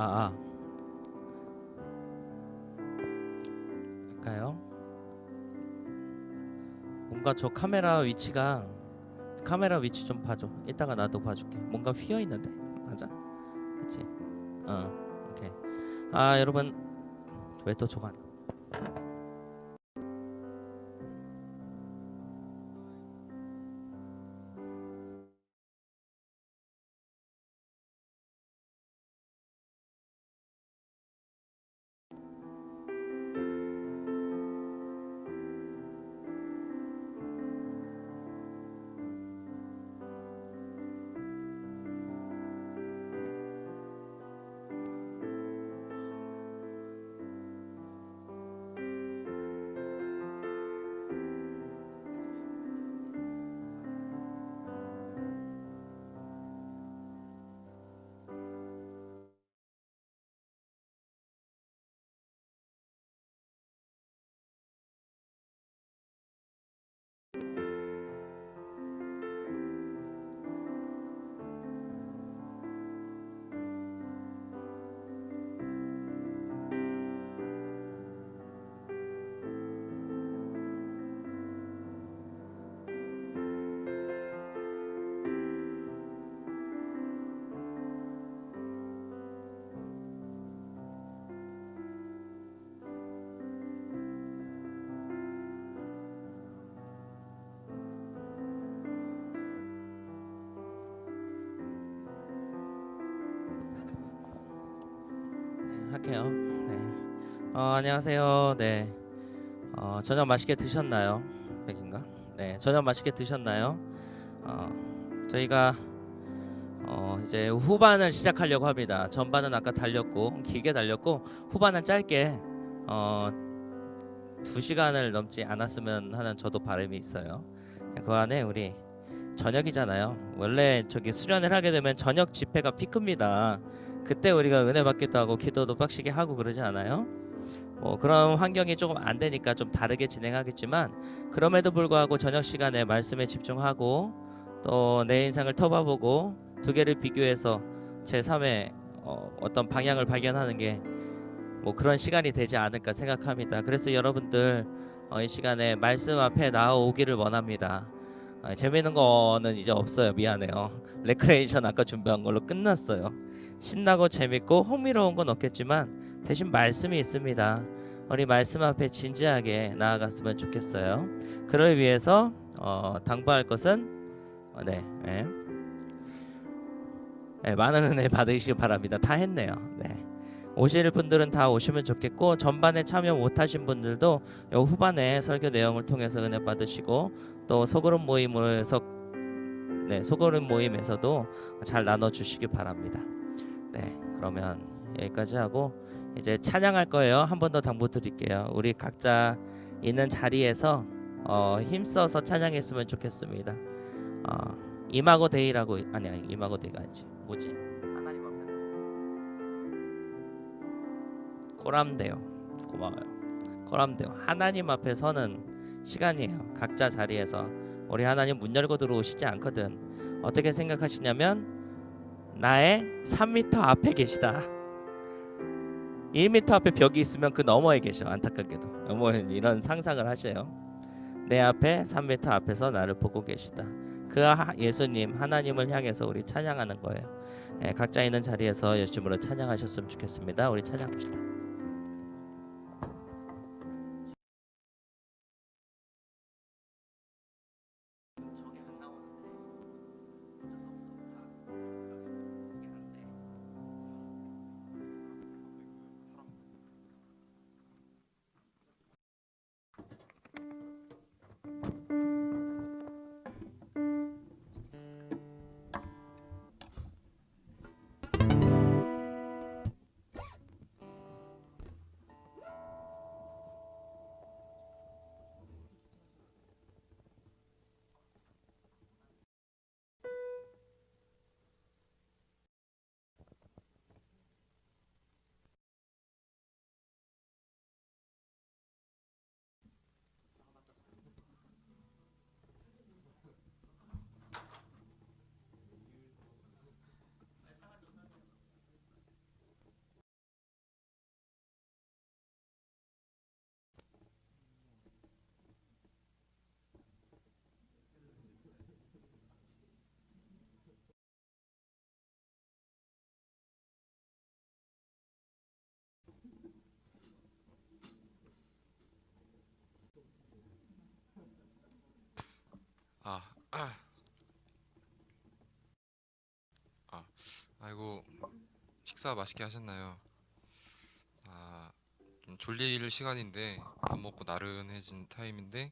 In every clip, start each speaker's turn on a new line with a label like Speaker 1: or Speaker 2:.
Speaker 1: 아, 할까요? 뭔가 저 카메라 위치 좀 봐줘. 이따가 나도 봐줄게. 뭔가 휘어 있는데 맞아? 그치? 오케이. 여러분 왜 또 저거 안 할게요. 네. 안녕하세요. 네. 저녁 맛있게 드셨나요? 백인가? 네. 저녁 맛있게 드셨나요? 어, 저희가 이제 후반을 시작하려고 합니다. 전반은 아까 달렸고 길게 달렸고 후반은 짧게 2시간을 넘지 않았으면 하는 저도 바람이 있어요. 그 안에 우리 저녁이잖아요. 원래 저기 수련을 하게 되면 저녁 집회가 피크입니다. 그때 우리가 은혜 받기도 하고 기도도 빡시게 하고 그러지 않아요? 그런 환경이 조금 안 되니까 좀 다르게 진행하겠지만 그럼에도 불구하고 저녁 시간에 말씀에 집중하고 또 내 인상을 터봐보고 두 개를 비교해서 제 삶의 어떤 방향을 발견하는 게 그런 시간이 되지 않을까 생각합니다. 그래서 여러분들 이 시간에 말씀 앞에 나오기를 원합니다. 재미있는 거는 이제 없어요. 미안해요. 레크레이션 아까 준비한 걸로 끝났어요. 신나고 재밌고 흥미로운 건 없겠지만 대신 말씀이 있습니다. 우리 말씀 앞에 진지하게 나아갔으면 좋겠어요. 그를 위해서 당부할 것은 많은 은혜 받으시기 바랍니다. 다 했네요. 네. 오실 분들은 다 오시면 좋겠고 전반에 참여 못하신 분들도 요 후반에 설교 내용을 통해서 은혜 받으시고 또 소그룹 모임에서도 잘 나눠주시기 바랍니다. 네, 그러면 여기까지 하고 이제 찬양할 거예요. 한 번 더 당부 드릴게요. 우리 각자 있는 자리에서 힘써서 찬양했으면 좋겠습니다. 이마고 데이라고 아니야, 이마고 데이가 아니지. 뭐지? 하나님 앞에서 코람데요. 고마워요. 코람데요. 하나님 앞에 서는 시간이에요. 각자 자리에서 우리 하나님 문 열고 들어오시지 않거든. 어떻게 생각하시냐면 나의 3m 앞에 계시다. 1m 앞에 벽이 있으면 그 너머에 계셔. 안타깝게도 이런 상상을 하셔요. 내 앞에 3m 앞에서 나를 보고 계시다. 그 예수님 하나님을 향해서 우리 찬양하는 거예요. 각자 있는 자리에서 열심으로 찬양하셨으면 좋겠습니다. 우리 찬양합시다.
Speaker 2: 아이고, 식사 맛있게 하셨나요? 좀 졸릴 시간인데 밥 먹고 나른해진 타임인데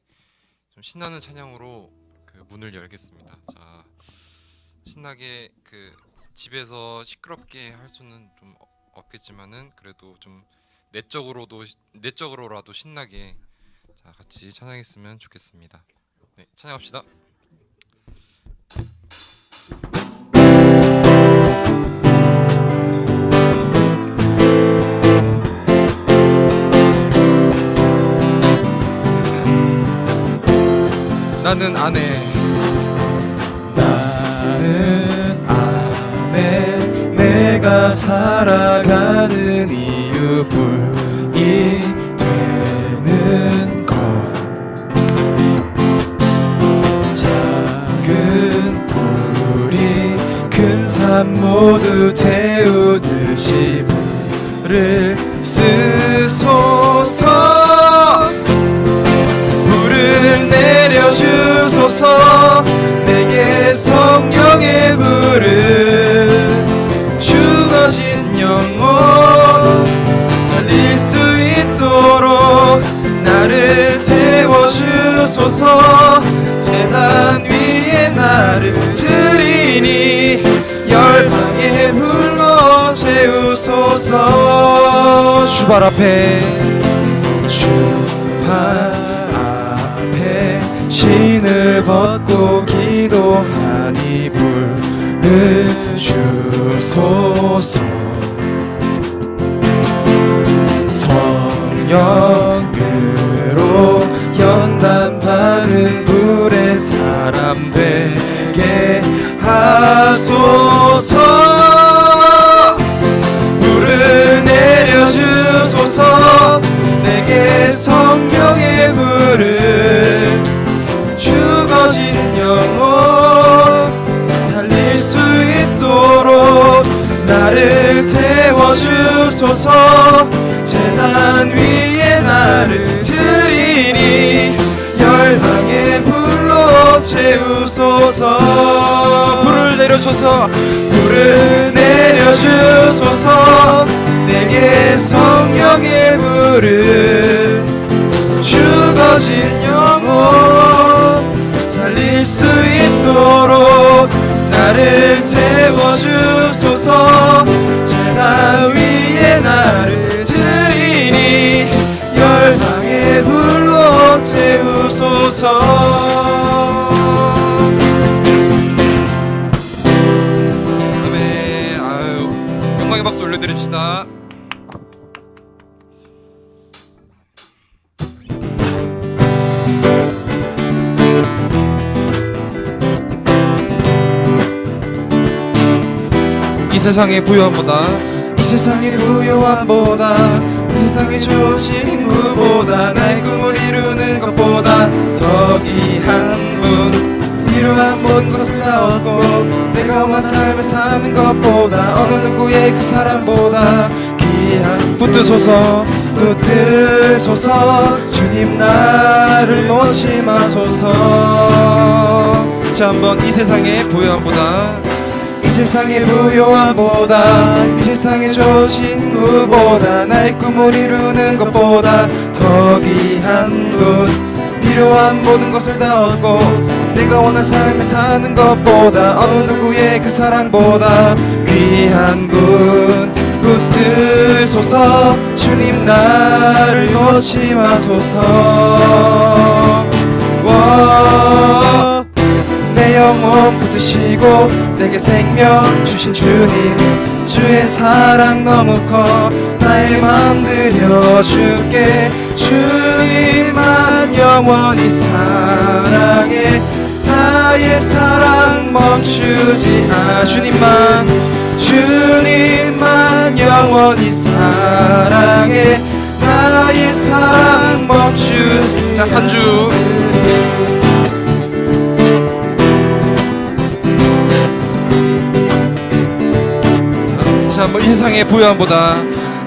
Speaker 2: 좀 신나는 찬양으로 그 문을 열겠습니다. 자, 신나게 그 집에서 시끄럽게 할 수는 좀 없겠지만은 그래도 좀 내적으로라도 신나게 자 같이 찬양했으면 좋겠습니다. 네, 찬양합시다. 나는 아내
Speaker 3: 내가 살아가는 이유 불이 되는 것 작은 불이 큰 산 모두 태우듯이 불을 쓰소서 불을 내려주소서 내게 성령의 불을 죽어진 영혼 살릴 수 있도록 나를 태워주소서 제단 위에 나를 드리니 열방의 불로 채우소서 주발 앞에 신을 벗고 기도하니 불을 주소서 성령으로 연단받은 불의 사람 되게 하소서 불을 내려주소서 내게 성령의 불을 죽어진 영혼 살릴 수 있도록 나를 태워주소서 제단 위에 나를 드리니 열방의 불로 채우소서 불을 내려줘서 불을 내려주소서 내게 성령의 불을 죽어진 영혼 살릴 수 있도록 나를 태워주소서 제단 위에 나를 드리니 열방의 불로 채우소서
Speaker 2: 아멘. 아유, 영광의 박수 올려드립시다. 이 세상의 부여함보다
Speaker 3: 이 세상의 부요함보다 이 세상의 좋은 친구보다 나의 꿈을 이루는 것보다 더 귀한 분 필요한 모든 것을 다 얻고 내가 원한 삶을 사는 것보다 어느 누구의 그 사람보다 귀한 붙드소서 주님 나를 놓지 마소서 자 한번 이 세상의 부요함보다 이 세상의 부요함보다 이 세상의 좋은 친구보다 나의 꿈을 이루는 것보다 더 귀한 분 필요한 모든 것을 다 얻고 내가 원한 삶을 사는 것보다 어느 누구의 그 사랑보다 귀한 분 붙드소서 주님 나를 놓지 마소서 내 영혼 붙드시고 내게 생명 주신 주님 주의 사랑 너무 커 나의 마음 드려줄게 주님만 영원히 사랑해 나의 사랑 멈추지 주님만 영원히 사랑해 나의 사랑 멈추지
Speaker 2: 자, 한 주. 다시 한번 이 세상의 부여함보다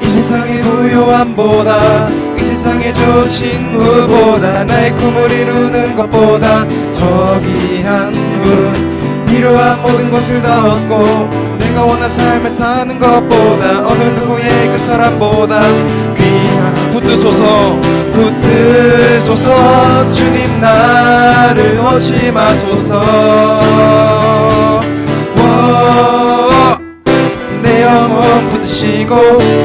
Speaker 3: 이 세상의 부요함보다 이 세상의 좋은 친구보다 나의 꿈을 이루는 것보다 더 귀한 분 필요한 모든 것을 다 얻고 내가 원한 삶을 사는 것보다 어느 누구의 그 사람보다 귀한 붙드소서 붙드소서 주님 나를 놓지 마소서 내 영혼 붙드시고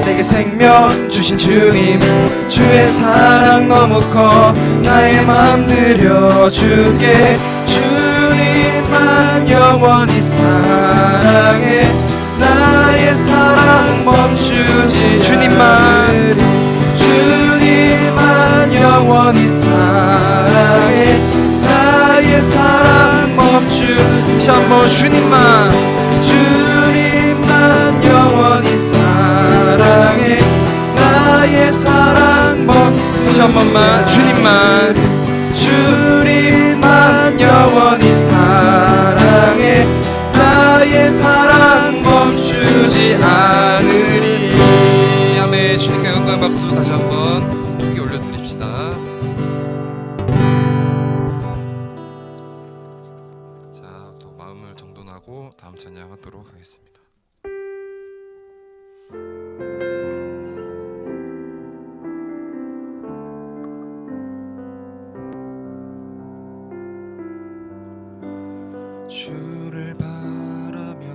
Speaker 3: 내게 생명 주신 주님 주의 사랑 너무 커 나의 맘 드려줄게 주님만 영원히 사랑해 나의 사랑 멈추지 주님만 영원히 사랑해 나의 사랑 멈추지 다시 한번 주님만 영원히 사랑해 나의 사랑 다시 한 번만 주님만 영원히 사랑해 나의 사랑 멈추지 않으리 아멘. 주님께 영광 박수 다시 한번 크게 올려드립시다. 자, 또 마음을 정돈하고 다음 찬양하도록 하겠습니다. 주를 바라며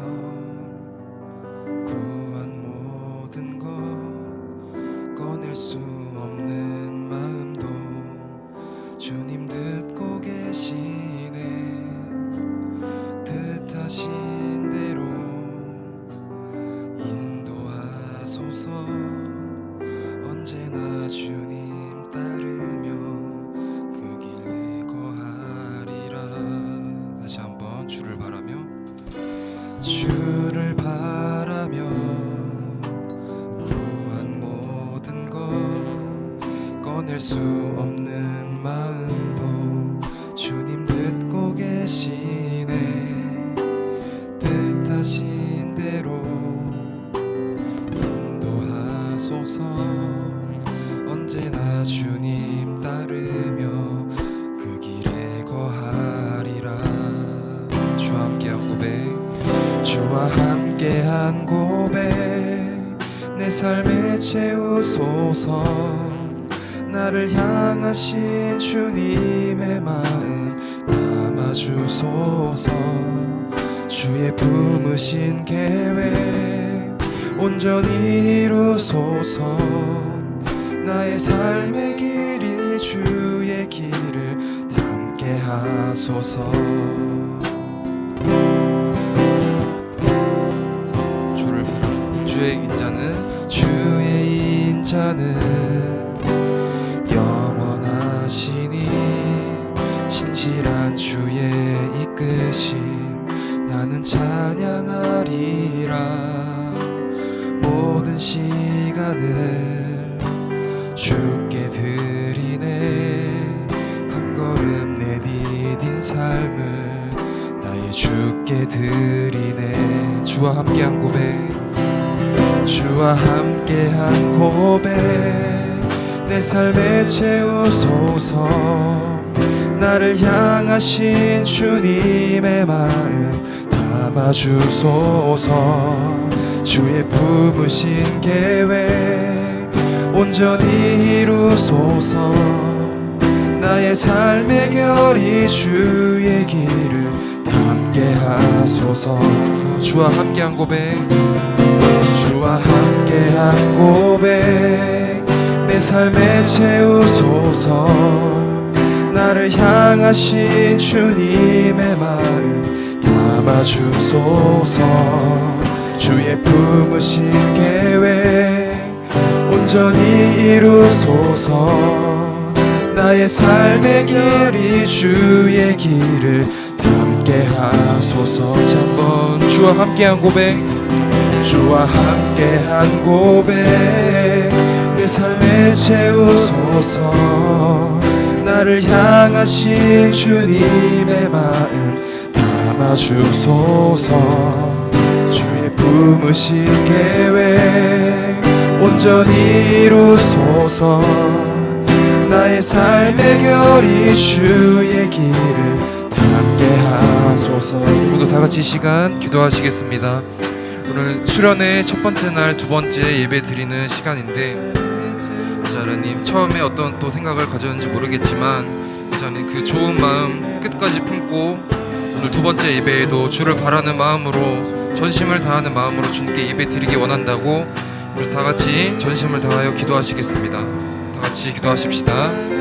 Speaker 3: 구한 모든 것 꺼낼 수 없는 마음도 주님 듣고 계시네 뜻하신 대로 인도하소서 언제나 주님 따르며 그 길에 거하리라. 다시 한번 주를 바라며 구한 모든 것 꺼낼 수 없는 마음도 주님 듣고 계시네 뜻하신 대로 인도하소서 언제나 주님 따르며 그 길에 거하리라. 주와 함께한 고백 주와 함께한 고백 내 삶에 채우소서 나를 향하신 주님의 마음 담아주소서 주의 품으신 계획 온전히 이루소서 나의 삶의 길이 주의 길을 담게 하소서. 주의 인자는 영원하시니 신실한 주의 이끄심 나는 찬양하리라. 모든 시간을 주께 드리네 한 걸음 내디딘 삶을 나의 주께 드리네. 주와 함께한 고백 주와 함께한 고백 내 삶에 채우소서 나를 향하신 주님의 마음 담아주소서 주의 품으신 계획 온전히 이루소서 나의 삶의 결이 주의 길을 담게 하소서. 주와 함께한 고백 주와 함께한 고백 내 삶에 채우소서 나를 향하신 주님의 마음 담아주소서 주의 품으신 계획 온전히 이루소서 나의 삶의 길이 주의 길을 담게 하소서. 다시 한번 주와 함께한 고백 주와 함께한 고백 내 삶에 채우소서 나를 향하신 주님의 마음 담아주소서 주의 품으신 계획 온전히 이루소서 나의 삶의 결이 주의 길을 담게 하소서.
Speaker 2: 모두 다 같이 이 시간 기도하시겠습니다. 오늘 수련의 첫 번째 날 두 번째 예배 드리는 시간인데 하나님 처음에 어떤 또 생각을 가졌는지 모르겠지만 하나님 그 좋은 마음 끝까지 품고 오늘 두 번째 예배에도 주를 바라는 마음으로 전심을 다하는 마음으로 주님께 예배 드리기 원한다고 우리 다 같이 전심을 다하여 기도하시겠습니다. 다 같이 기도하십시다.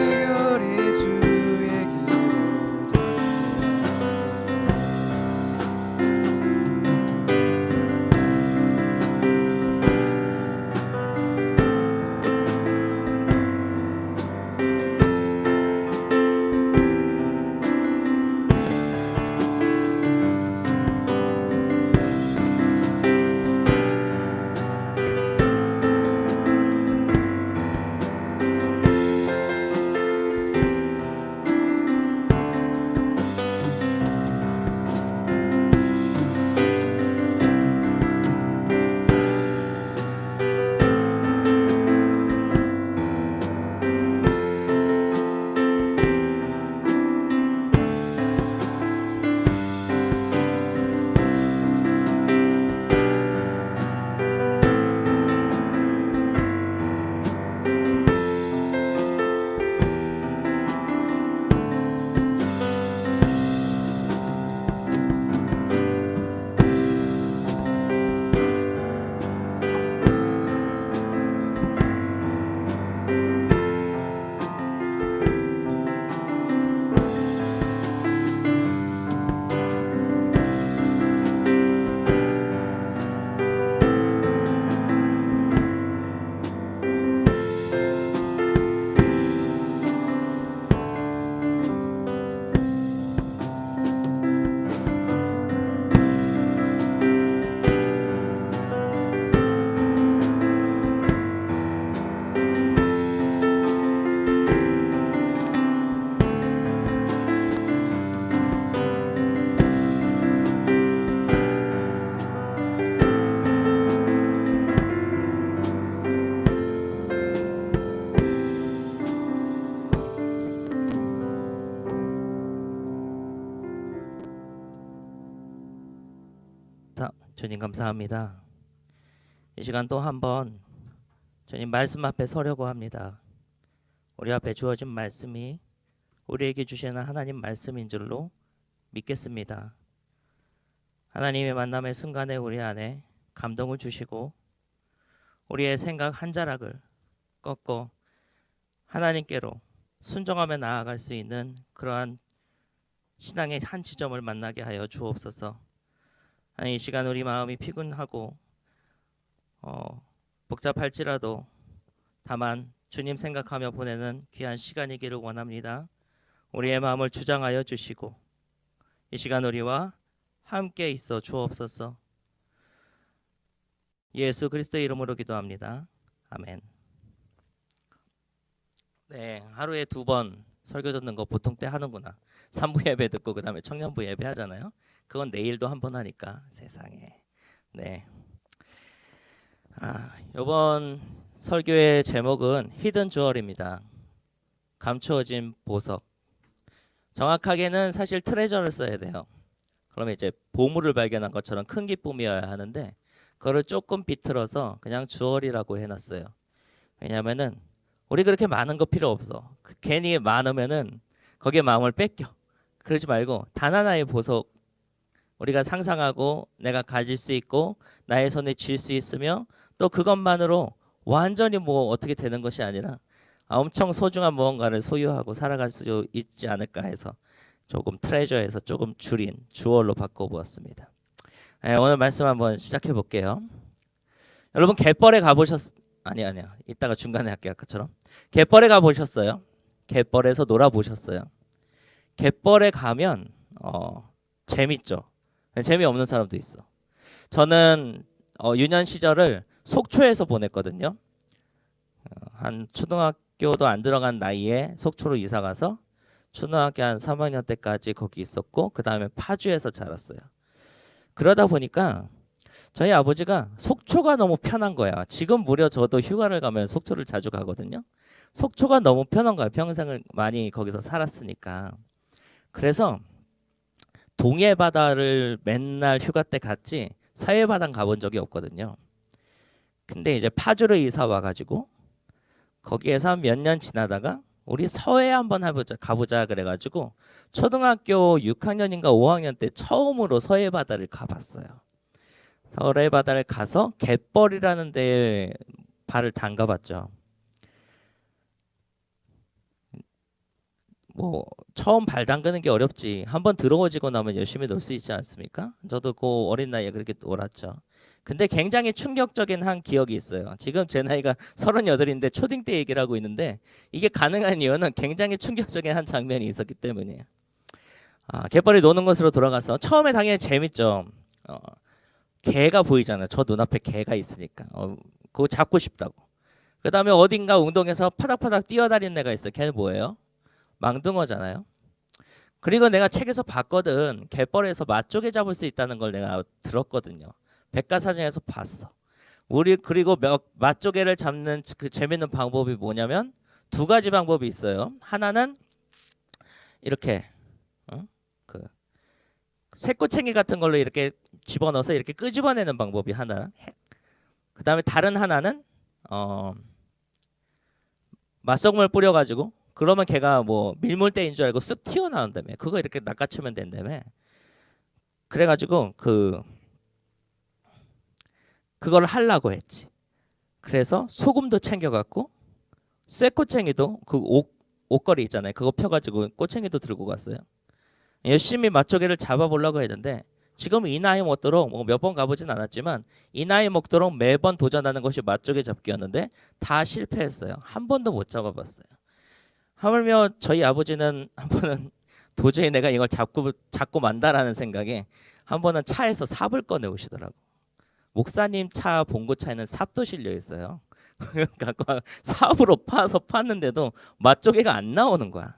Speaker 1: 주님 감사합니다. 이 시간 또 한번 주님 말씀 앞에 서려고 합니다. 우리 앞에 주어진 말씀이 우리에게 주시는 하나님 말씀인 줄로 믿겠습니다. 하나님의 만남의 순간에 우리 안에 감동을 주시고 우리의 생각 한 자락을 꺾고 하나님께로 순종하며 나아갈 수 있는 그러한 신앙의 한 지점을 만나게 하여 주옵소서. 이 시간 우리 마음이 피곤하고 복잡할지라도 다만 주님 생각하며 보내는 귀한 시간이기를 원합니다. 우리의 마음을 주장하여 주시고 이 시간 우리와 함께 있어 주옵소서. 예수 그리스도의 이름으로 기도합니다. 아멘. 네, 하루에 2번 설교 듣는 거 보통 때 하는구나. 3부 예배 듣고 그 다음에 청년부 예배 하잖아요. 그건 내일도 한 번 하니까 세상에. 네. 이번 설교의 제목은 히든 주얼입니다. 감추어진 보석. 정확하게는 사실 트레저를 써야 돼요. 그러면 이제 보물을 발견한 것처럼 큰 기쁨이어야 하는데 그거를 조금 비틀어서 그냥 주얼이라고 해놨어요. 왜냐하면은 우리 그렇게 많은 거 필요 없어. 괜히 많으면은 거기에 마음을 뺏겨. 그러지 말고 단 하나의 보석 우리가 상상하고 내가 가질 수 있고 나의 손에 쥘 수 있으며 또 그것만으로 완전히 뭐 어떻게 되는 것이 아니라 엄청 소중한 무언가를 소유하고 살아갈 수 있지 않을까 해서 조금 트레저에서 조금 줄인 주얼로 바꿔보았습니다. 오늘 말씀 한번 시작해 볼게요. 여러분 갯벌에 가보셨? 아니야. 이따가 중간에 할게요. 아까처럼. 갯벌에 가보셨어요? 갯벌에서 놀아보셨어요? 갯벌에 가면 재밌죠. 재미없는 사람도 있어. 저는 유년 시절을 속초에서 보냈거든요. 한 초등학교도 안 들어간 나이에 속초로 이사 가서 초등학교 한 3학년 때까지 거기 있었고 그 다음에 파주에서 자랐어요. 그러다 보니까 저희 아버지가 속초가 너무 편한 거야. 지금 무려 저도 휴가를 가면 속초를 자주 가거든요. 속초가 너무 편한 거야. 평생을 많이 거기서 살았으니까. 그래서 동해 바다를 맨날 휴가 때 갔지 서해 바다 가본 적이 없거든요. 근데 이제 파주로 이사 와가지고 거기에서 몇 년 지나다가 우리 서해 한번 가보자 그래가지고 초등학교 6학년인가 5학년 때 처음으로 서해 바다를 가봤어요. 서해 바다를 가서 갯벌이라는 데에 발을 담가봤죠. 뭐 처음 발 담그는 게 어렵지. 한번 들어오지고 나면 열심히 놀 수 있지 않습니까? 저도 그 어린 나이에 그렇게 놀았죠. 근데 굉장히 충격적인 한 기억이 있어요. 지금 제 나이가 38인데 초딩 때 얘기를 하고 있는데 이게 가능한 이유는 굉장히 충격적인 한 장면이 있었기 때문이에요. 갯벌이 노는 곳으로 돌아가서 처음에 당연히 재밌죠. 개가 보이잖아요. 저 눈앞에 개가 있으니까 그거 잡고 싶다고. 그 다음에 어딘가 운동에서 파닥파닥 뛰어다니는 애가 있어요. 걔는 뭐예요? 망둥어잖아요. 그리고 내가 책에서 봤거든. 갯벌에서 맛조개 잡을 수 있다는 걸 내가 들었거든요. 백과사전에서 봤어. 우리 그리고 맛조개를 잡는 그 재밌는 방법이 뭐냐면 두 가지 방법이 있어요. 하나는 이렇게 그 새꼬챙이 같은 걸로 이렇게 집어넣어서 이렇게 끄집어내는 방법이 하나. 그 다음에 다른 하나는 맛소금을 뿌려가지고 그러면 걔가 뭐 밀물대인 줄 알고 쓱 튀어나온다며. 그거 이렇게 낚아채면 된다며. 그래가지고 그걸 하려고 했지. 그래서 소금도 챙겨갖고 쇠꼬챙이도 그 옷걸이 있잖아요. 그거 펴가지고 꼬챙이도 들고 갔어요. 열심히 맛조개를 잡아보려고 했는데 지금 이 나이 먹도록 뭐 몇 번 가보진 않았지만 이 나이 먹도록 매번 도전하는 것이 맛조개 잡기였는데 다 실패했어요. 한 번도 못 잡아봤어요. 하물며 저희 아버지는 한 번은 도저히 내가 이걸 잡고 만다라는 생각에 한 번은 차에서 삽을 꺼내 오시더라고. 목사님 차 봉고차에는 삽도 실려 있어요. 갖고 삽으로 파서 팠는데도 맛조개가 안 나오는 거야.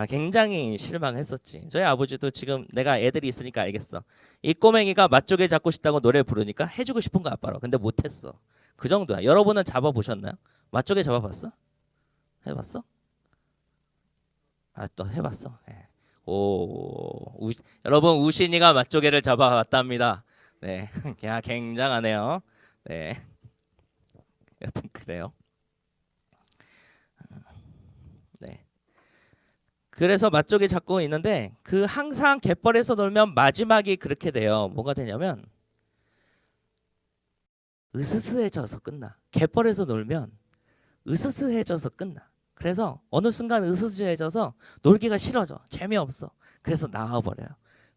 Speaker 1: 굉장히 실망했었지. 저희 아버지도 지금 내가 애들이 있으니까 알겠어. 이 꼬맹이가 맛조개 잡고 싶다고 노래 부르니까 해주고 싶은 거 아빠로. 근데 못했어. 그 정도야. 여러분은 잡아보셨나요? 맛조개 잡아봤어? 해봤어? 또 해봤어. 네. 여러분 우신이가 맛조개를 잡아왔답니다. 네, 굉장하네요. 네, 여튼 그래요. 네. 그래서 맛조개 잡고 있는데 그 항상 갯벌에서 놀면 마지막이 그렇게 돼요. 뭐가 되냐면 으스스해져서 끝나. 갯벌에서 놀면 으스스해져서 끝나. 그래서 어느 순간 으스스해져서 놀기가 싫어져. 재미없어. 그래서 나와버려요.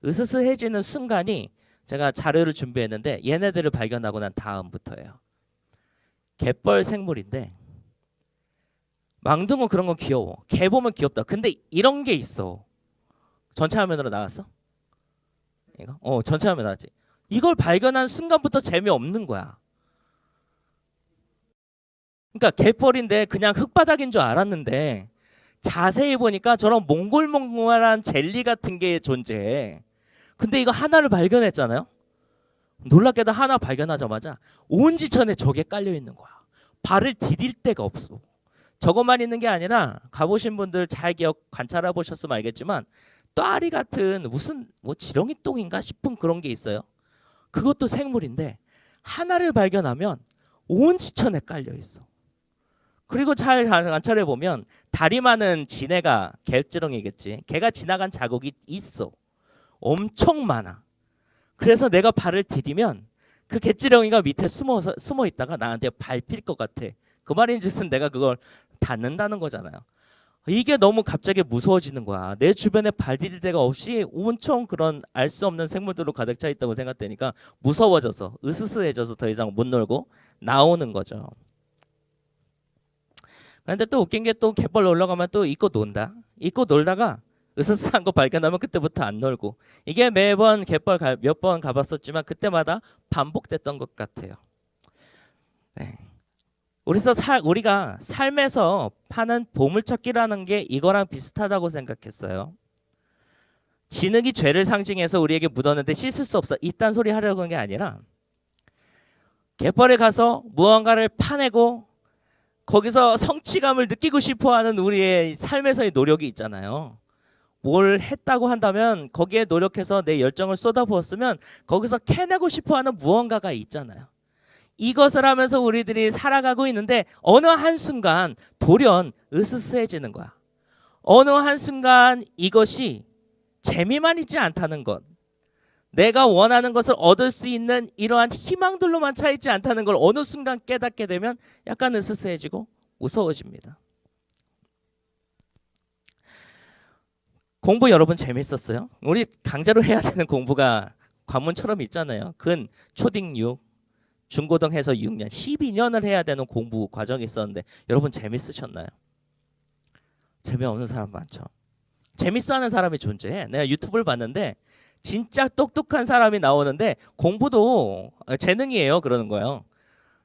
Speaker 1: 으스스해지는 순간이 제가 자료를 준비했는데 얘네들을 발견하고 난 다음부터예요. 갯벌 생물인데 망둥어 그런 건 귀여워. 개 보면 귀엽다. 근데 이런 게 있어. 전체 화면으로 나왔어? 이거? 전체 화면 나왔지. 이걸 발견한 순간부터 재미없는 거야. 그러니까 갯벌인데 그냥 흙바닥인 줄 알았는데 자세히 보니까 저런 몽골몽골한 젤리 같은 게 존재해. 근데 이거 하나를 발견했잖아요. 놀랍게도 하나 발견하자마자 온 지천에 저게 깔려 있는 거야. 발을 디딜 데가 없어. 저것만 있는 게 아니라 가보신 분들 잘 관찰해 보셨으면 알겠지만 또아리 같은 무슨 뭐 지렁이 똥인가 싶은 그런 게 있어요. 그것도 생물인데 하나를 발견하면 온 지천에 깔려 있어. 그리고 잘 관찰해 보면 다리 많은 지네가 갯지렁이겠지. 걔가 지나간 자국이 있어. 엄청 많아. 그래서 내가 발을 디디면 그 갯지렁이가 밑에 숨어 있다가 나한테 밟힐 것 같아. 그 말인즉슨 내가 그걸 닿는다는 거잖아요. 이게 너무 갑자기 무서워지는 거야. 내 주변에 발 디딜 데가 없이 온통 그런 알 수 없는 생물들로 가득 차 있다고 생각되니까 무서워져서 으스스해져서 더 이상 못 놀고 나오는 거죠. 근데 또 웃긴 게 또 갯벌 놀러 가면 또 잊고 논다. 잊고 놀다가 으스스한 거 발견하면 그때부터 안 놀고. 이게 매번 갯벌 몇 번 가봤었지만 그때마다 반복됐던 것 같아요. 네. 우리가 삶에서 파는 보물찾기라는 게 이거랑 비슷하다고 생각했어요. 진흙이 죄를 상징해서 우리에게 묻었는데 씻을 수 없어. 이딴 소리 하려고 하는 게 아니라 갯벌에 가서 무언가를 파내고 거기서 성취감을 느끼고 싶어하는 우리의 삶에서의 노력이 있잖아요. 뭘 했다고 한다면 거기에 노력해서 내 열정을 쏟아부었으면 거기서 캐내고 싶어하는 무언가가 있잖아요. 이것을 하면서 우리들이 살아가고 있는데 어느 한순간 돌연 으스스해지는 거야. 어느 한순간 이것이 재미만 있지 않다는 것, 내가 원하는 것을 얻을 수 있는 이러한 희망들로만 차 있지 않다는 걸 어느 순간 깨닫게 되면 약간 으스스해지고 무서워집니다. 공부 여러분 재밌었어요? 우리 강제로 해야 되는 공부가 관문처럼 있잖아요. 근, 초딩 6, 중고등 해서 6년, 12년을 해야 되는 공부 과정이 있었는데 여러분 재밌으셨나요? 재미없는 사람 많죠. 재밌어하는 사람이 존재해. 내가 유튜브를 봤는데 진짜 똑똑한 사람이 나오는데 공부도 재능이에요 그러는 거예요.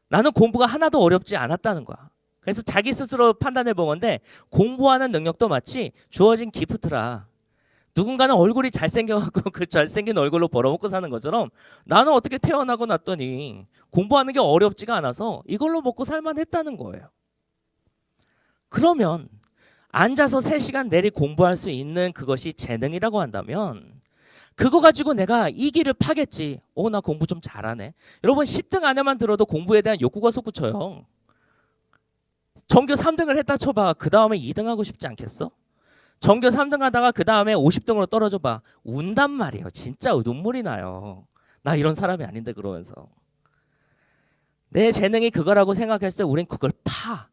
Speaker 1: 나는 공부가 하나도 어렵지 않았다는 거야. 그래서 자기 스스로 판단해 본 건데 공부하는 능력도 마치 주어진 기프트라. 누군가는 얼굴이 잘생겨갖고 그 잘생긴 얼굴로 벌어먹고 사는 것처럼 나는 어떻게 태어나고 났더니 공부하는 게 어렵지가 않아서 이걸로 먹고 살만 했다는 거예요. 그러면 앉아서 3시간 내리 공부할 수 있는 그것이 재능이라고 한다면 그거 가지고 내가 이 길을 파겠지. 나 공부 좀 잘하네. 여러분 10등 안에만 들어도 공부에 대한 욕구가 솟구쳐요. 전교 3등을 했다 쳐봐. 그 다음에 2등 하고 싶지 않겠어? 전교 3등 하다가 그 다음에 50등으로 떨어져 봐. 운단 말이에요. 진짜 눈물이 나요. 나 이런 사람이 아닌데 그러면서. 내 재능이 그거라고 생각했을 때 우린 그걸 파.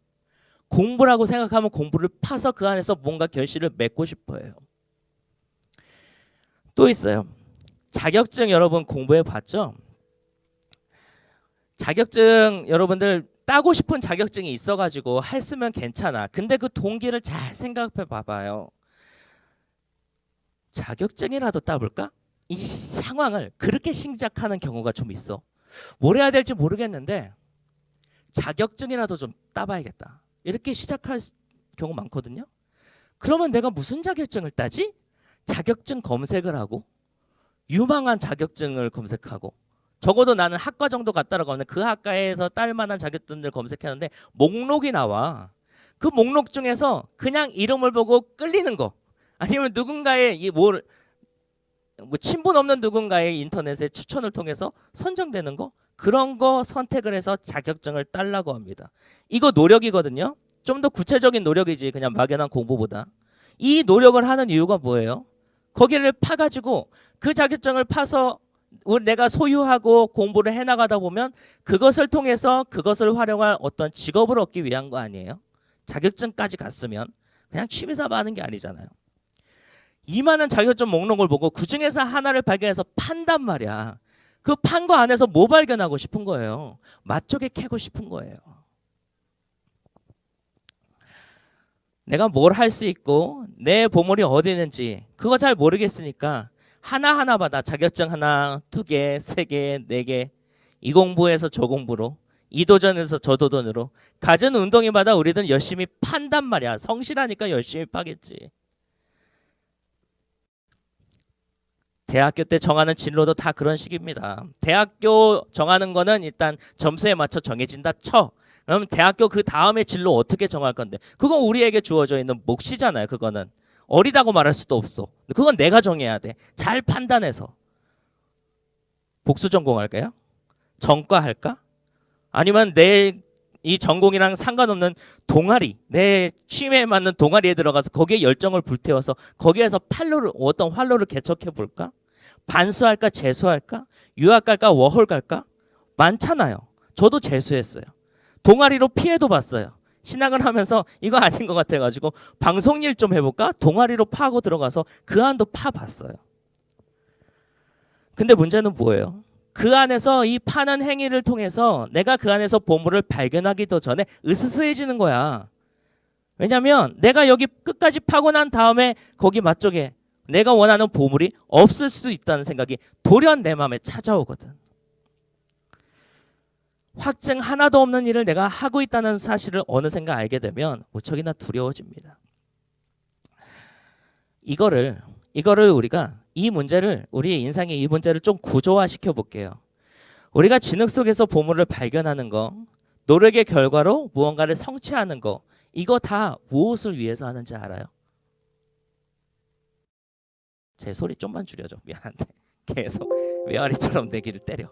Speaker 1: 공부라고 생각하면 공부를 파서 그 안에서 뭔가 결실을 맺고 싶어 해요. 또 있어요. 자격증 여러분 공부해 봤죠? 자격증 여러분들 따고 싶은 자격증이 있어가지고 했으면 괜찮아. 근데 그 동기를 잘 생각해 봐봐요. 자격증이라도 따볼까? 이 상황을 그렇게 시작하는 경우가 좀 있어. 뭘 해야 될지 모르겠는데 자격증이라도 좀 따봐야겠다. 이렇게 시작할 경우 많거든요. 그러면 내가 무슨 자격증을 따지? 자격증 검색을 하고 유망한 자격증을 검색하고 적어도 나는 학과 정도 갔다라고 하면 그 학과에서 딸 만한 자격증들 검색하는데 목록이 나와. 그 목록 중에서 그냥 이름을 보고 끌리는 거 아니면 누군가의 뭐 친분 없는 누군가의 인터넷에 추천을 통해서 선정되는 거 그런 거 선택을 해서 자격증을 따려고 합니다. 이거 노력이거든요. 좀 더 구체적인 노력이지 그냥 막연한 공부보다. 이 노력을 하는 이유가 뭐예요? 거기를 파가지고 그 자격증을 파서 내가 소유하고 공부를 해나가다 보면 그것을 통해서 그것을 활용할 어떤 직업을 얻기 위한 거 아니에요? 자격증까지 갔으면 그냥 취미삼아 하는 게 아니잖아요. 이 많은 자격증 목록을 보고 그중에서 하나를 발견해서 판단 말이야. 그 판 거 안에서 뭐 발견하고 싶은 거예요? 맛조개 캐고 싶은 거예요. 내가 뭘 할 수 있고 내 보물이 어디 있는지 그거 잘 모르겠으니까 하나하나마다 자격증 하나, 2개, 3개, 4개 이 공부에서 저 공부로 이 도전에서 저 도전으로 갖은 운동이마다 우리는 열심히 판단 말이야. 성실하니까 열심히 파겠지. 대학교 때 정하는 진로도 다 그런 식입니다. 대학교 정하는 거는 일단 점수에 맞춰 정해진다 쳐. 그럼 대학교 그 다음에 진로 어떻게 정할 건데? 그건 우리에게 주어져 있는 몫이잖아요. 그거는 어리다고 말할 수도 없어. 그건 내가 정해야 돼. 잘 판단해서. 복수 전공할까요? 전과 할까? 아니면 내 이 전공이랑 상관없는 동아리, 내 취미에 맞는 동아리에 들어가서 거기에 열정을 불태워서 거기에서 어떤 활로를 개척해 볼까? 반수할까? 재수할까? 유학 갈까? 워홀 갈까? 많잖아요. 저도 재수했어요. 동아리로 피해도 봤어요. 신학을 하면서 이거 아닌 것 같아가지고 방송일 좀 해볼까? 동아리로 파고 들어가서 그 안도 파봤어요. 근데 문제는 뭐예요? 그 안에서 이 파는 행위를 통해서 내가 그 안에서 보물을 발견하기도 전에 으스스해지는 거야. 왜냐면 내가 여기 끝까지 파고 난 다음에 거기 맛쪽에 내가 원하는 보물이 없을 수 있다는 생각이 돌연 내 마음에 찾아오거든. 확증 하나도 없는 일을 내가 하고 있다는 사실을 어느샌가 알게 되면 무척이나 두려워집니다. 이거를 우리가 이 문제를 우리의 인생의 이 문제를 좀 구조화시켜 볼게요. 우리가 진흙 속에서 보물을 발견하는 거, 노력의 결과로 무언가를 성취하는 거, 이거 다 무엇을 위해서 하는지 알아요? 제 소리 좀만 줄여줘. 미안한데 계속 외아리처럼 내 귀를 때려.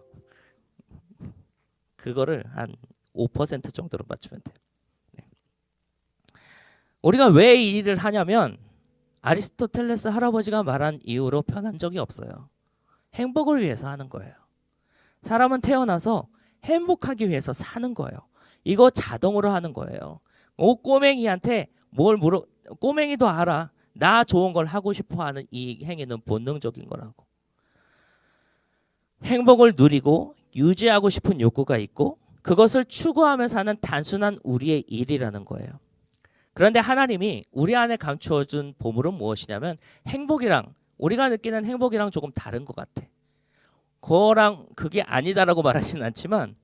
Speaker 1: 그거를 한 5% 정도로 맞추면 돼요. 네. 우리가 왜 이 일을 하냐면 아리스토텔레스 할아버지가 말한 이유로 편한 적이 없어요. 행복을 위해서 하는 거예요. 사람은 태어나서 행복하기 위해서 사는 거예요. 이거 자동으로 하는 거예요. 꼬맹이한테 뭘 물어, 꼬맹이도 알아. 나 좋은 걸 하고 싶어 하는 이 행위는 본능적인 거라고. 행복을 누리고 유지하고 싶은 욕구가 있고 그것을 추구하면서 하는 단순한 우리의 일이라는 거예요. 그런데 하나님이 우리 안에 감추어준 보물은 무엇이냐면 행복이랑 우리가 느끼는 행복이랑 조금 다른 것 같아. 그거랑 그게 아니다라고 말하진 않지만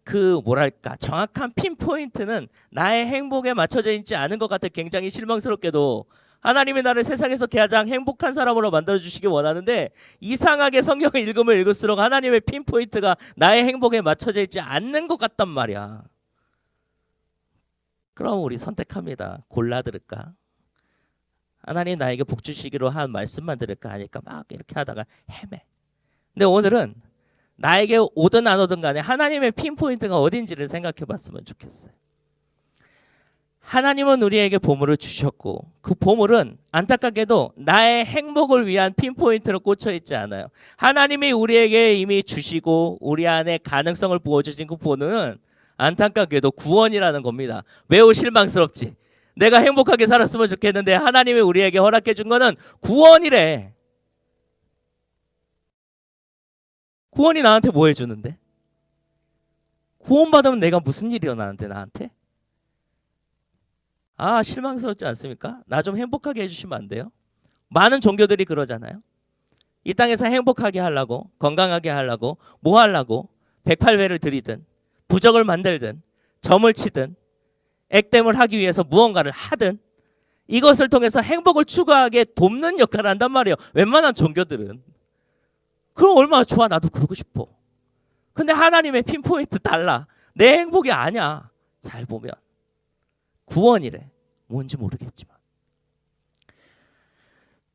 Speaker 1: 그 뭐랄까 정확한 핀포인트는 나의 행복에 맞춰져 있지 않은 것 같아. 굉장히 실망스럽게도 하나님이 나를 세상에서 가장 행복한 사람으로 만들어주시기 원하는데 이상하게 성경을 읽으면 읽을수록 하나님의 핀포인트가 나의 행복에 맞춰져 있지 않는 것 같단 말이야. 그럼 우리 선택합니다. 골라 들을까? 하나님 나에게 복 주시기로 한 말씀만 들을까 하니까 막 이렇게 하다가 헤매. 근데 오늘은 나에게 오든 안 오든 간에 하나님의 핀포인트가 어딘지를 생각해 봤으면 좋겠어요. 하나님은 우리에게 보물을 주셨고 그 보물은 안타깝게도 나의 행복을 위한 핀포인트로 꽂혀 있지 않아요. 하나님이 우리에게 이미 주시고 우리 안에 가능성을 부어주신 그 보물은 안타깝게도 구원이라는 겁니다. 매우 실망스럽지. 내가 행복하게 살았으면 좋겠는데 하나님이 우리에게 허락해 준 거는 구원이래. 구원이 나한테 뭐 해주는데? 구원받으면 내가 무슨 일이 일어나는데 나한테? 아, 실망스럽지 않습니까? 나 좀 행복하게 해주시면 안 돼요? 많은 종교들이 그러잖아요. 이 땅에서 행복하게 하려고, 건강하게 하려고, 뭐 하려고 108배를 드리든 부적을 만들든 점을 치든 액땜을 하기 위해서 무언가를 하든 이것을 통해서 행복을 추구하게 돕는 역할을 한단 말이에요. 웬만한 종교들은. 그럼 얼마나 좋아. 나도 그러고 싶어. 근데 하나님의 핀포인트 달라. 내 행복이 아니야. 잘 보면 구원이래. 뭔지 모르겠지만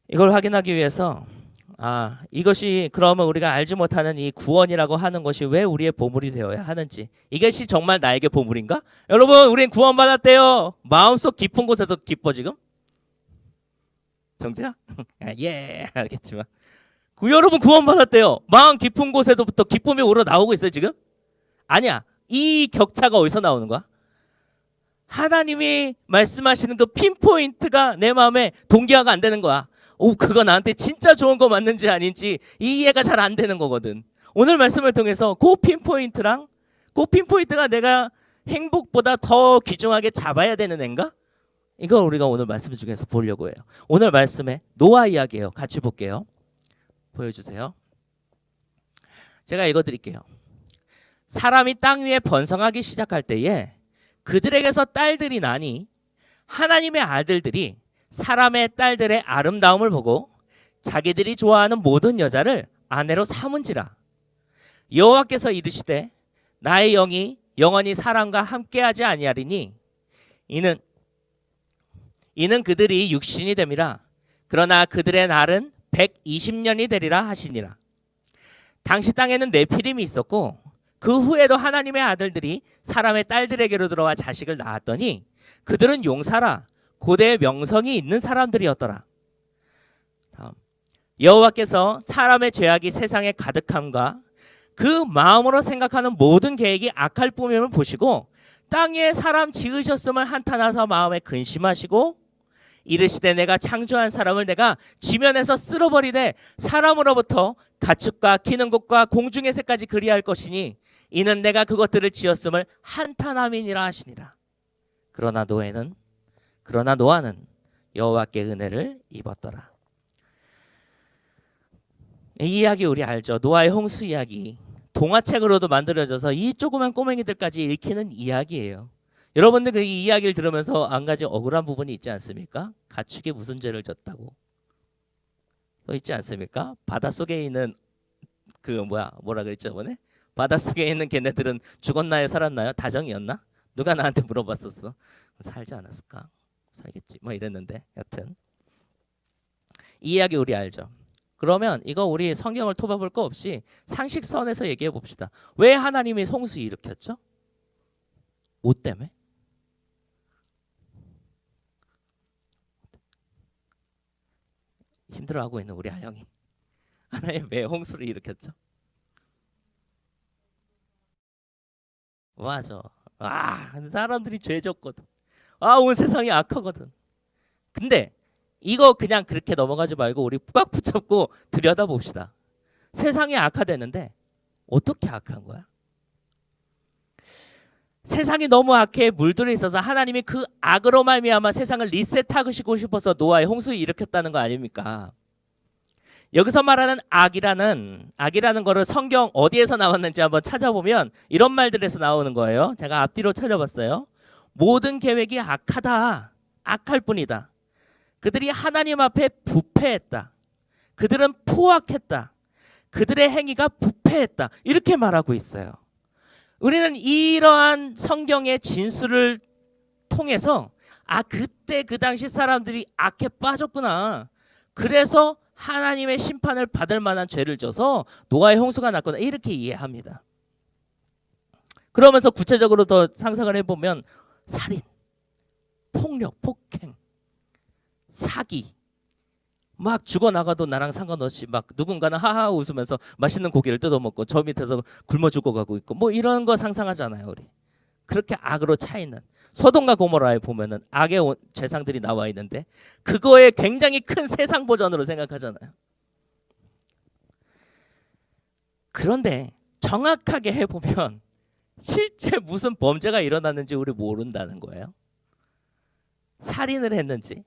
Speaker 1: 이걸 확인하기 위해서 이것이 그러면 우리가 알지 못하는 이 구원이라고 하는 것이 왜 우리의 보물이 되어야 하는지, 이것이 정말 나에게 보물인가? 여러분, 우린 구원받았대요. 마음속 깊은 곳에서 기뻐 지금? 정지야? 예, 알겠지만 여러분 구원받았대요. 마음 깊은 곳에서부터 기쁨이 우러나오고 있어요 지금? 아니야. 이 격차가 어디서 나오는 거야? 하나님이 말씀하시는 그 핀포인트가 내 마음에 동기화가 안 되는 거야. 그거 나한테 진짜 좋은 거 맞는지 아닌지 이해가 잘 안 되는 거거든. 오늘 말씀을 통해서 그 핀포인트랑 그 핀포인트가 내가 행복보다 더 귀중하게 잡아야 되는 애인가? 이거 우리가 오늘 말씀 중에서 보려고 해요. 오늘 말씀에 노아 이야기예요. 같이 볼게요. 보여주세요. 제가 읽어드릴게요. 사람이 땅 위에 번성하기 시작할 때에 그들에게서 딸들이 나니 하나님의 아들들이 사람의 딸들의 아름다움을 보고 자기들이 좋아하는 모든 여자를 아내로 삼은지라. 여호와께서 이르시되 나의 영이 영원히 사람과 함께하지 아니하리니 이는 그들이 육신이 됨이라. 그러나 그들의 날은 120년이 되리라 하시니라. 당시 땅에는 네피림이 있었고 그 후에도 하나님의 아들들이 사람의 딸들에게로 들어와 자식을 낳았더니 그들은 용사라 고대의 명성이 있는 사람들이었더라. 다음. 여호와께서 사람의 죄악이 세상에 가득함과 그 마음으로 생각하는 모든 계획이 악할 뿐임을 보시고 땅 위에 사람 지으셨음을 한탄하사 마음에 근심하시고 이르시되 내가 창조한 사람을 내가 지면에서 쓸어버리되 사람으로부터 가축과 기는 것과 공중의 새까지 그리할 것이니 이는 내가 그것들을 지었음을 한탄함이니라 하시니라. 그러나 노아는 여호와께 은혜를 입었더라. 이 이야기 우리 알죠? 노아의 홍수 이야기. 동화책으로도 만들어져서 이 조그만 꼬맹이들까지 읽히는 이야기예요. 여러분들 그 이 이야기를 들으면서 한 가지 억울한 부분이 있지 않습니까? 가축에 무슨 죄를 졌다고 또 있지 않습니까? 바닷속에 있는 뭐라 그랬죠 저번에? 바닷속에 있는 걔네들은 죽었나요 살았나요? 다정이었나? 누가 나한테 물어봤었어. 살지 않았을까? 살겠지 뭐 이랬는데 여튼 이 이야기 우리 알죠? 그러면 이거 우리 성경을 토박을 거 없이 상식선에서 얘기해 봅시다. 왜 하나님이 홍수 일으켰죠? 뭐 때문에? 힘들어하고 있는 우리 아영이. 하나님 왜 홍수를 일으켰죠? 맞아. 사람들이 죄졌거든. 온 세상이 악하거든. 근데 이거 그냥 그렇게 넘어가지 말고 우리 꽉 붙잡고 들여다봅시다. 세상이 악화됐는데 어떻게 악한 거야? 세상이 너무 악해 물들어 있어서 하나님이 그 악으로 말미암아 세상을 리셋하시고 싶어서 노아의 홍수를 일으켰다는 거 아닙니까? 여기서 말하는 악이라는 거를 성경 어디에서 나왔는지 한번 찾아보면 이런 말들에서 나오는 거예요. 제가 앞뒤로 찾아봤어요. 모든 계획이 악하다. 악할 뿐이다. 그들이 하나님 앞에 부패했다. 그들은 포악했다. 그들의 행위가 부패했다. 이렇게 말하고 있어요. 우리는 이러한 성경의 진술을 통해서 그때 그 당시 사람들이 악해 빠졌구나. 그래서 하나님의 심판을 받을 만한 죄를 져서 노아의 홍수가 났구나. 이렇게 이해합니다. 그러면서 구체적으로 더 상상을 해보면 살인, 폭력, 폭행, 사기, 막 죽어나가도 나랑 상관없이 막 누군가는 하하 웃으면서 맛있는 고기를 뜯어먹고 저 밑에서 굶어 죽어가고 있고 뭐 이런 거 상상하잖아요. 우리 그렇게 악으로 차 있는 소돔과 고모라에 보면은 악의 죄상들이 나와 있는데 그거에 굉장히 큰 세상 버전으로 생각하잖아요. 그런데 정확하게 해보면 실제 무슨 범죄가 일어났는지 우리 모른다는 거예요. 살인을 했는지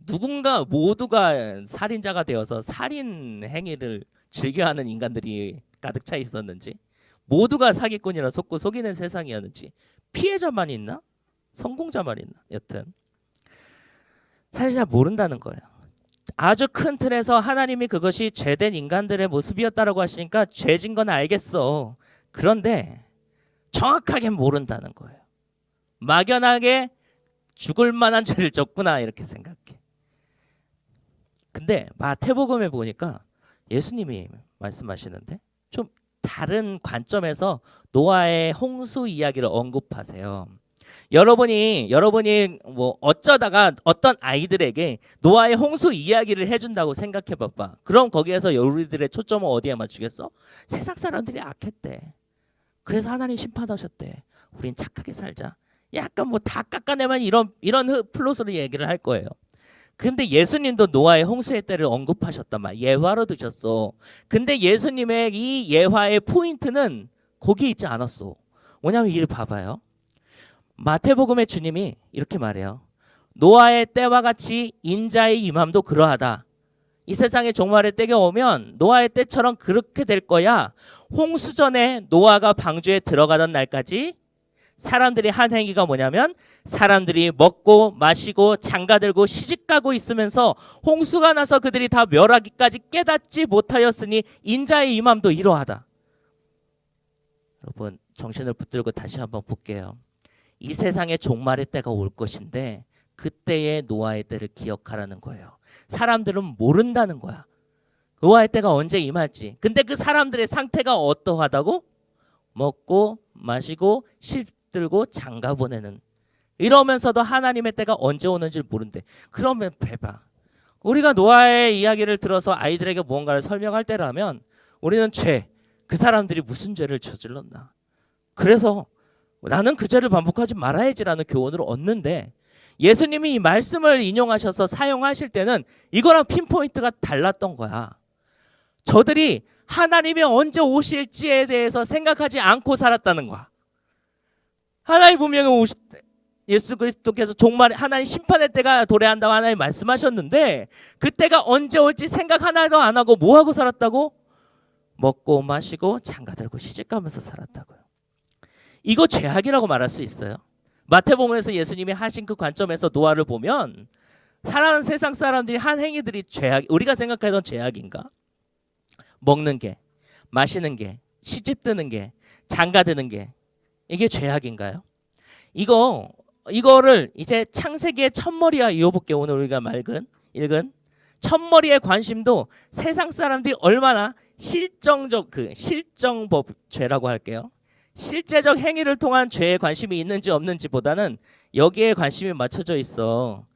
Speaker 1: 누군가 모두가 살인자가 되어서 살인 행위를 즐겨하는 인간들이 가득 차 있었는지 모두가 사기꾼이라 속고 속이는 세상이었는지 피해자만 있나? 성공자만 있나? 여튼 사실 잘 모른다는 거예요. 아주 큰 틀에서 하나님이 그것이 죄된 인간들의 모습이었다라고 하시니까 죄진 건 알겠어. 그런데 정확하게 모른다는 거예요. 막연하게 죽을 만한 죄를 졌구나 이렇게 생각해. 근데 마태복음에 보니까 예수님이 말씀하시는데 좀 다른 관점에서 노아의 홍수 이야기를 언급하세요. 여러분이 뭐 어쩌다가 어떤 아이들에게 노아의 홍수 이야기를 해준다고 생각해 봐봐. 그럼 거기에서 우리들의 초점은 어디에 맞추겠어? 세상 사람들이 악했대. 그래서 하나님 심판하셨대. 우린 착하게 살자. 약간 뭐 다 깎아내면 이런 플롯으로 얘기를 할 거예요. 근데 예수님도 노아의 홍수의 때를 언급하셨단 말. 예화로 드셨어. 근데 예수님의 이 예화의 포인트는 거기에 있지 않았어. 뭐냐면 이를 봐봐요. 마태복음의 주님이 이렇게 말해요. 노아의 때와 같이 인자의 임함도 그러하다. 이 세상에 종말의 때가 오면 노아의 때처럼 그렇게 될 거야. 홍수 전에 노아가 방주에 들어가던 날까지 사람들이 한 행위가 뭐냐면 사람들이 먹고 마시고 장가들고 시집가고 있으면서 홍수가 나서 그들이 다 멸하기까지 깨닫지 못하였으니 인자의 임함도 이러하다. 여러분 정신을 붙들고 다시 한번 볼게요. 이 세상에 종말의 때가 올 것인데 그때의 노아의 때를 기억하라는 거예요. 사람들은 모른다는 거야. 노아의 때가 언제 임할지. 근데 그 사람들의 상태가 어떠하다고? 먹고 마시고 들고 장가 보내는 이러면서도 하나님의 때가 언제 오는지 모른대. 그러면 봐봐. 우리가 노아의 이야기를 들어서 아이들에게 무언가를 설명할 때라면 우리는 그 사람들이 무슨 죄를 저질렀나. 그래서 나는 그 죄를 반복하지 말아야지라는 교훈을 얻는데 예수님이 이 말씀을 인용하셔서 사용하실 때는 이거랑 핀포인트가 달랐던 거야. 저들이 하나님이 언제 오실지에 대해서 생각하지 않고 살았다는 거야. 하나님 분명히 예수 그리스도께서 종말에 하나님 심판의 때가 도래한다고 하나님 말씀하셨는데 그 때가 언제 올지 생각 하나도 안 하고 뭐 하고 살았다고? 먹고 마시고 장가들고 시집가면서 살았다고요. 이거 죄악이라고 말할 수 있어요. 마태복음에서 예수님이 하신 그 관점에서 노아를 보면 살아가는 세상 사람들이 한 행위들이 죄악, 우리가 생각하던 죄악인가? 먹는 게, 마시는 게, 시집드는 게, 장가드는 게 이게 죄악인가요? 이거를 이제 창세기의 첫머리와 이어볼게요. 오늘 우리가 읽은 첫머리의 관심도 세상 사람들이 얼마나 실정법죄라고 할게요. 실제적 행위를 통한 죄에 관심이 있는지 없는지보다는 여기에 관심이 맞춰져 있어.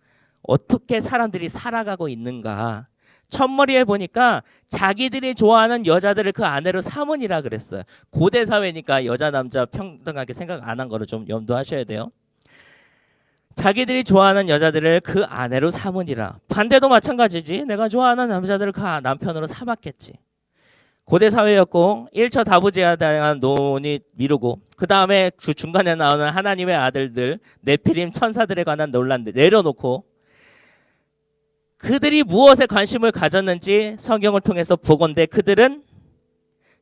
Speaker 1: 어떻게 사람들이 살아가고 있는가. 첫머리에 보니까 자기들이 좋아하는 여자들을 그 아내로 삼으니라 그랬어요. 고대 사회니까 여자 남자 평등하게 생각 안 한 거를 좀 염두하셔야 돼요. 자기들이 좋아하는 여자들을 그 아내로 삼으니라. 반대도 마찬가지지. 내가 좋아하는 남자들을 그 남편으로 삼았겠지. 고대 사회였고 1차 다부제에 대한 논의 미루고 그 다음에 그 중간에 나오는 하나님의 아들들 네피림 천사들에 관한 논란들 내려놓고 그들이 무엇에 관심을 가졌는지 성경을 통해서 보건대 그들은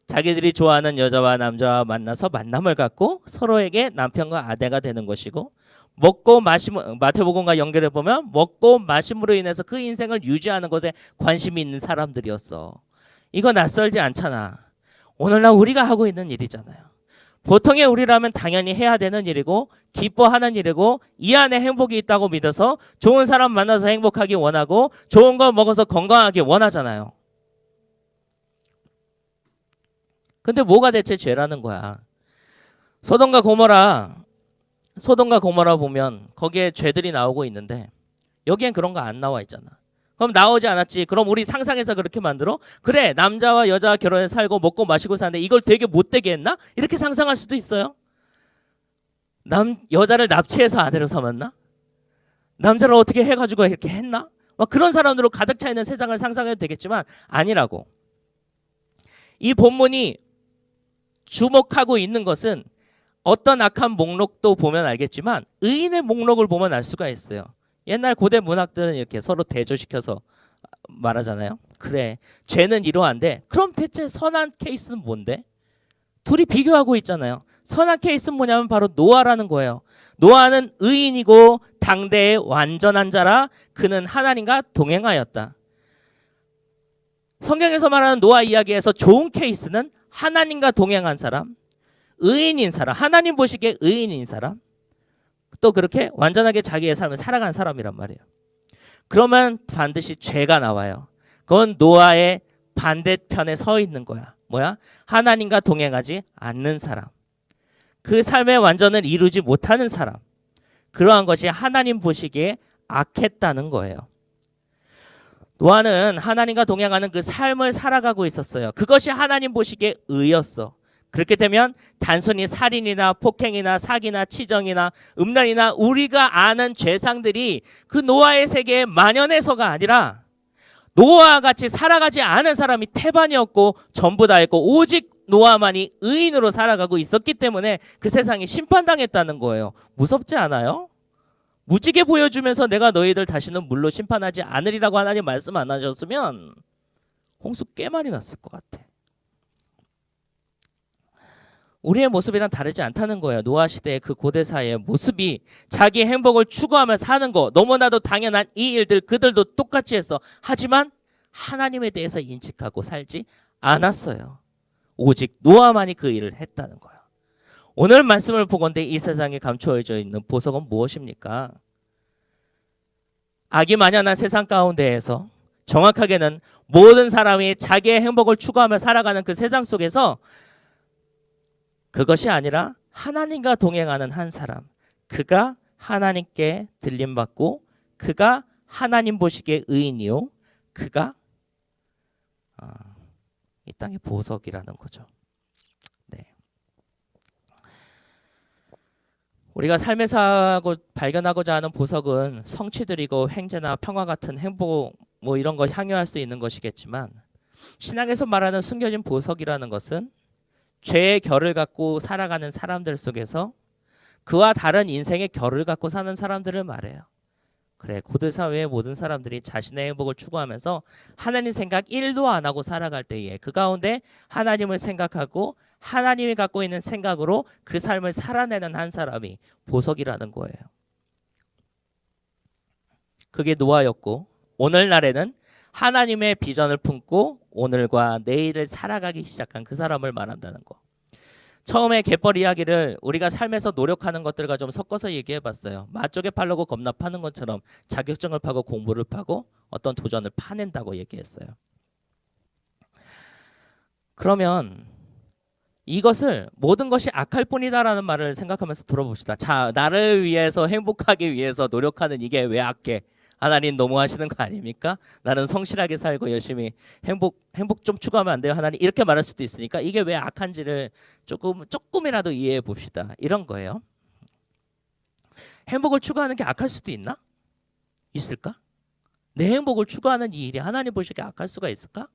Speaker 1: 자기들이 좋아하는 여자와 남자와 만나서 만남을 갖고 서로에게 남편과 아내가 되는 것이고 먹고 마심 마태복음과 연결해 보면 먹고 마심으로 인해서 그 인생을 유지하는 것에 관심이 있는 사람들이었어. 이거 낯설지 않잖아. 오늘날 우리가 하고 있는 일이잖아요. 보통의 우리라면 당연히 해야 되는 일이고 기뻐하는 일이고 이 안에 행복이 있다고 믿어서 좋은 사람 만나서 행복하기 원하고 좋은 거 먹어서 건강하기 원하잖아요. 근데 뭐가 대체 죄라는 거야. 소돔과 고모라 보면 거기에 죄들이 나오고 있는데 여기엔 그런 거 안 나와 있잖아. 그럼 나오지 않았지. 그럼 우리 상상해서 그렇게 만들어? 그래, 남자와 여자와 결혼해 살고 먹고 마시고 사는데 이걸 되게 못되게 했나? 이렇게 상상할 수도 있어요. 여자를 납치해서 아내로 삼았나? 남자를 어떻게 해가지고 이렇게 했나? 막 그런 사람들로 가득 차 있는 세상을 상상해도 되겠지만 아니라고. 이 본문이 주목하고 있는 것은 어떤 악한 목록도 보면 알겠지만 의인의 목록을 보면 알 수가 있어요. 옛날 고대 문학들은 이렇게 서로 대조시켜서 말하잖아요. 그래, 죄는 이러한데 그럼 대체 선한 케이스는 뭔데? 둘이 비교하고 있잖아요. 선한 케이스는 뭐냐면 바로 노아라는 거예요. 노아는 의인이고 당대의 완전한 자라 그는 하나님과 동행하였다. 성경에서 말하는 노아 이야기에서 좋은 케이스는 하나님과 동행한 사람, 의인인 사람, 하나님 보시기에 의인인 사람, 또 그렇게 완전하게 자기의 삶을 살아간 사람이란 말이에요. 그러면 반드시 죄가 나와요. 그건 노아의 반대편에 서 있는 거야. 뭐야? 하나님과 동행하지 않는 사람. 그 삶의 완전을 이루지 못하는 사람. 그러한 것이 하나님 보시기에 악했다는 거예요. 노아는 하나님과 동행하는 그 삶을 살아가고 있었어요. 그것이 하나님 보시기에 의였어. 그렇게 되면 단순히 살인이나 폭행이나 사기나 치정이나 음란이나 우리가 아는 죄상들이 그 노아의 세계에 만연해서가 아니라 노아와 같이 살아가지 않은 사람이 태반이었고 전부 다 했고 오직 노아만이 의인으로 살아가고 있었기 때문에 그 세상이 심판당했다는 거예요. 무섭지 않아요? 무지개 보여주면서 내가 너희들 다시는 물로 심판하지 않으리라고 하나님 말씀 안 하셨으면 홍수 꽤 많이 났을 것 같아. 우리의 모습이랑 다르지 않다는 거예요. 노아 시대의 그 고대사의 모습이 자기 행복을 추구하며 사는 거 너무나도 당연한 이 일들 그들도 똑같이 했어. 하지만 하나님에 대해서 인식하고 살지 않았어요. 오직 노아만이 그 일을 했다는 거예요. 오늘 말씀을 보건대 이 세상에 감추어져 있는 보석은 무엇입니까? 악이 만연한 세상 가운데에서 정확하게는 모든 사람이 자기의 행복을 추구하며 살아가는 그 세상 속에서 그것이 아니라 하나님과 동행하는 한 사람, 그가 하나님께 들림받고 그가 하나님 보시기에 의인이요 그가 이 땅의 보석이라는 거죠. 네. 우리가 삶에서 발견하고자 하는 보석은 성취들이고 횡재나 평화 같은 행복 뭐 이런 거 향유할 수 있는 것이겠지만 신학에서 말하는 숨겨진 보석이라는 것은 죄의 결을 갖고 살아가는 사람들 속에서 그와 다른 인생의 결을 갖고 사는 사람들을 말해요. 그래, 고대 사회의 모든 사람들이 자신의 행복을 추구하면서 하나님 생각 1도 안 하고 살아갈 때에 그 가운데 하나님을 생각하고 하나님이 갖고 있는 생각으로 그 삶을 살아내는 한 사람이 보석이라는 거예요. 그게 노아였고 오늘날에는 하나님의 비전을 품고 오늘과 내일을 살아가기 시작한 그 사람을 말한다는 거. 처음에 갯벌 이야기를 우리가 삶에서 노력하는 것들과 좀 섞어서 얘기해봤어요. 맛조개 팔려고 겁나 파는 것처럼 자격증을 파고 공부를 파고 어떤 도전을 파낸다고 얘기했어요. 그러면 이것을 모든 것이 악할 뿐이다라는 말을 생각하면서 들어봅시다. 자, 나를 위해서 행복하기 위해서 노력하는 이게 왜 악해? 하나님 너무 하시는 거 아닙니까? 나는 성실하게 살고 열심히 행복 좀 추구하면 안 돼요? 하나님 이렇게 말할 수도 있으니까 이게 왜 악한지를 조금이라도 이해해 봅시다. 이런 거예요. 행복을 추구하는 게 악할 수도 있나? 있을까? 내 행복을 추구하는 이 일이 하나님 보시기에 악할 수가 있을까?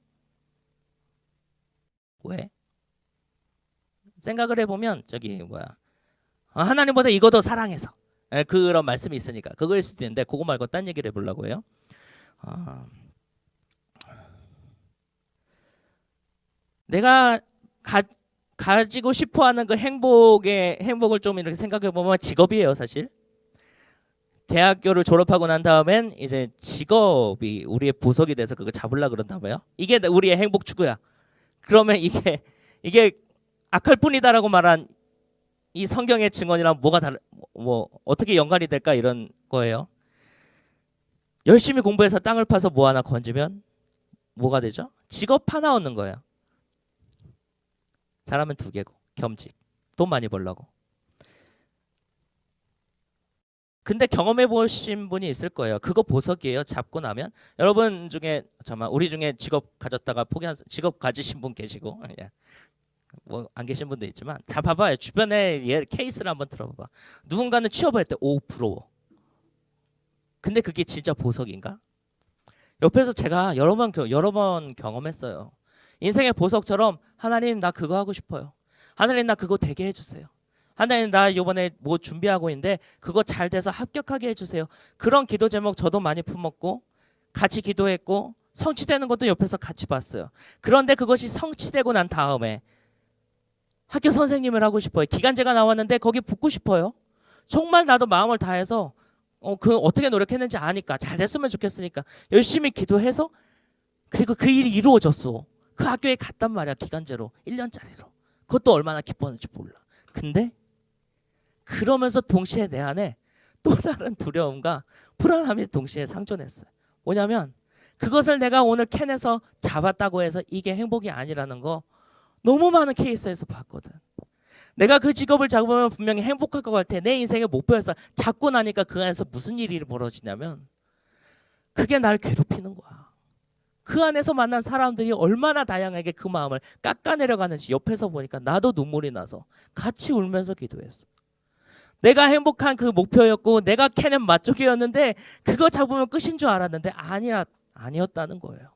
Speaker 1: 왜? 생각을 해보면 하나님보다 이거 더 사랑해서 그런 말씀이 있으니까 그거일 수도 있는데 그거 말고 딴 얘기를 해보려고 해요. 내가 가지고 싶어하는 그 행복을 좀 이렇게 생각해보면 직업이에요. 사실 대학교를 졸업하고 난 다음엔 이제 직업이 우리의 보석이 돼서 그거 잡으려고 그런다며요. 이게 우리의 행복 추구야. 그러면 이게 악할 뿐이다라고 말한 이 성경의 증언이랑 어떻게 연관이 될까 이런 거예요. 열심히 공부해서 땅을 파서 뭐 하나 건지면 뭐가 되죠? 직업 하나 얻는 거예요. 잘하면 2개고 겸직, 돈 많이 벌라고. 근데 경험해 보신 분이 있을 거예요. 그거 보석이에요. 잡고 나면 여러분 중에 우리 중에 직업 가졌다가 포기한 직업 가지신 분 계시고 뭐 안 계신 분도 있지만 다 봐봐요. 주변에 케이스를 한번 들어봐봐. 누군가는 취업할 때 오 부러워. 근데 그게 진짜 보석인가? 옆에서 제가 여러 번 경험했어요. 인생의 보석처럼 하나님 나 그거 하고 싶어요. 하나님 나 그거 되게 해주세요. 하나님 나 이번에 뭐 준비하고 있는데 그거 잘 돼서 합격하게 해주세요. 그런 기도 제목 저도 많이 품었고 같이 기도했고 성취되는 것도 옆에서 같이 봤어요. 그런데 그것이 성취되고 난 다음에 학교 선생님을 하고 싶어요. 기간제가 나왔는데 거기 붙고 싶어요. 정말 나도 마음을 다해서 그 어떻게 노력했는지 아니까 잘 됐으면 좋겠으니까 열심히 기도해서 그리고 그 일이 이루어졌어. 그 학교에 갔단 말이야. 기간제로 1년짜리로. 그것도 얼마나 기뻤는지 몰라. 근데 그러면서 동시에 내 안에 또 다른 두려움과 불안함이 동시에 상존했어요. 뭐냐면 그것을 내가 오늘 캔에서 잡았다고 해서 이게 행복이 아니라는 거 너무 많은 케이스에서 봤거든. 내가 그 직업을 잡으면 분명히 행복할 것 같아. 내 인생의 목표에서 잡고 나니까 그 안에서 무슨 일이 벌어지냐면 그게 날 괴롭히는 거야. 그 안에서 만난 사람들이 얼마나 다양하게 그 마음을 깎아내려가는지 옆에서 보니까 나도 눈물이 나서 같이 울면서 기도했어. 내가 행복한 그 목표였고 내가 캐는 맛조개였는데 그거 잡으면 끝인 줄 알았는데 아니었다는 거예요.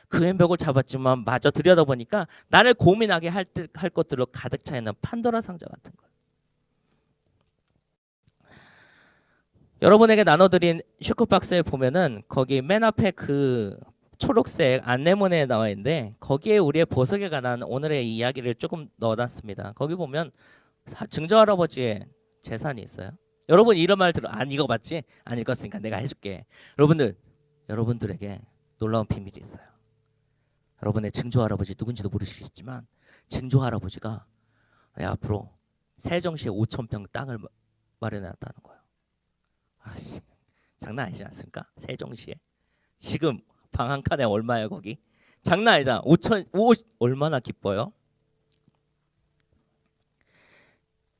Speaker 1: 그 행복을 잡았지만 마저 들여다보니까 나를 고민하게 할 것들로 가득 차 있는 판도라 상자 같은 거예요. 여러분에게 나눠드린 슈크박스에 보면은 거기 맨 앞에 그 초록색 안내문에 나와 있는데 거기에 우리의 보석에 관한 오늘의 이야기를 조금 넣어놨습니다. 거기 보면 증조할아버지의 재산이 있어요. 여러분 이런 말 안 읽어봤지? 안 읽었으니까 내가 해줄게. 여러분들에게 놀라운 비밀이 있어요. 여러분의 증조할아버지 누군지도 모르시겠지만 증조할아버지가 앞으로 세종시에 5,000평 땅을 마련해놨다는 거예요. 아씨, 장난 아니지 않습니까? 세종시에 지금 방 한 칸에 얼마예요 거기? 장난 아니잖아. 5천 얼마나 기뻐요?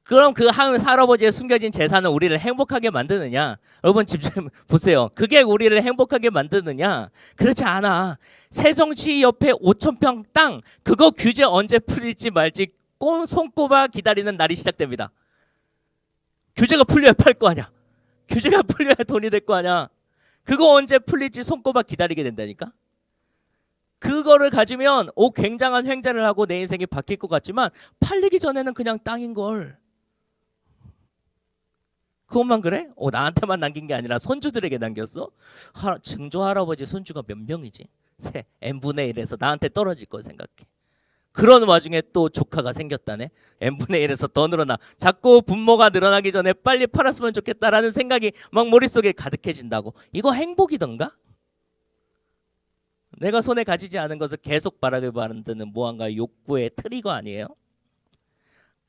Speaker 1: 그럼 그 할아버지의 숨겨진 재산은 우리를 행복하게 만드느냐? 여러분 집 좀 보세요. 그게 우리를 행복하게 만드느냐? 그렇지 않아. 세종시 옆에 5,000평 땅 그거 규제 언제 풀릴지 말지 손꼽아 기다리는 날이 시작됩니다. 규제가 풀려야 팔 거 아니야. 규제가 풀려야 돈이 될 거 아니야. 그거 언제 풀릴지 손꼽아 기다리게 된다니까. 그거를 가지면 굉장한 횡재를 하고 내 인생이 바뀔 것 같지만 팔리기 전에는 그냥 땅인 걸. 그것만 그래? 나한테만 남긴 게 아니라 손주들에게 남겼어? 증조 할아버지 손주가 몇 명이지? n분의 1에서 나한테 떨어질 거 생각해. 그런 와중에 또 조카가 생겼다네. n분의 1에서 더 늘어나. 자꾸 분모가 늘어나기 전에 빨리 팔았으면 좋겠다라는 생각이 막 머릿속에 가득해진다고. 이거 행복이던가? 내가 손에 가지지 않은 것을 계속 바라게 만드는 무언가 욕구의 트리거 아니에요?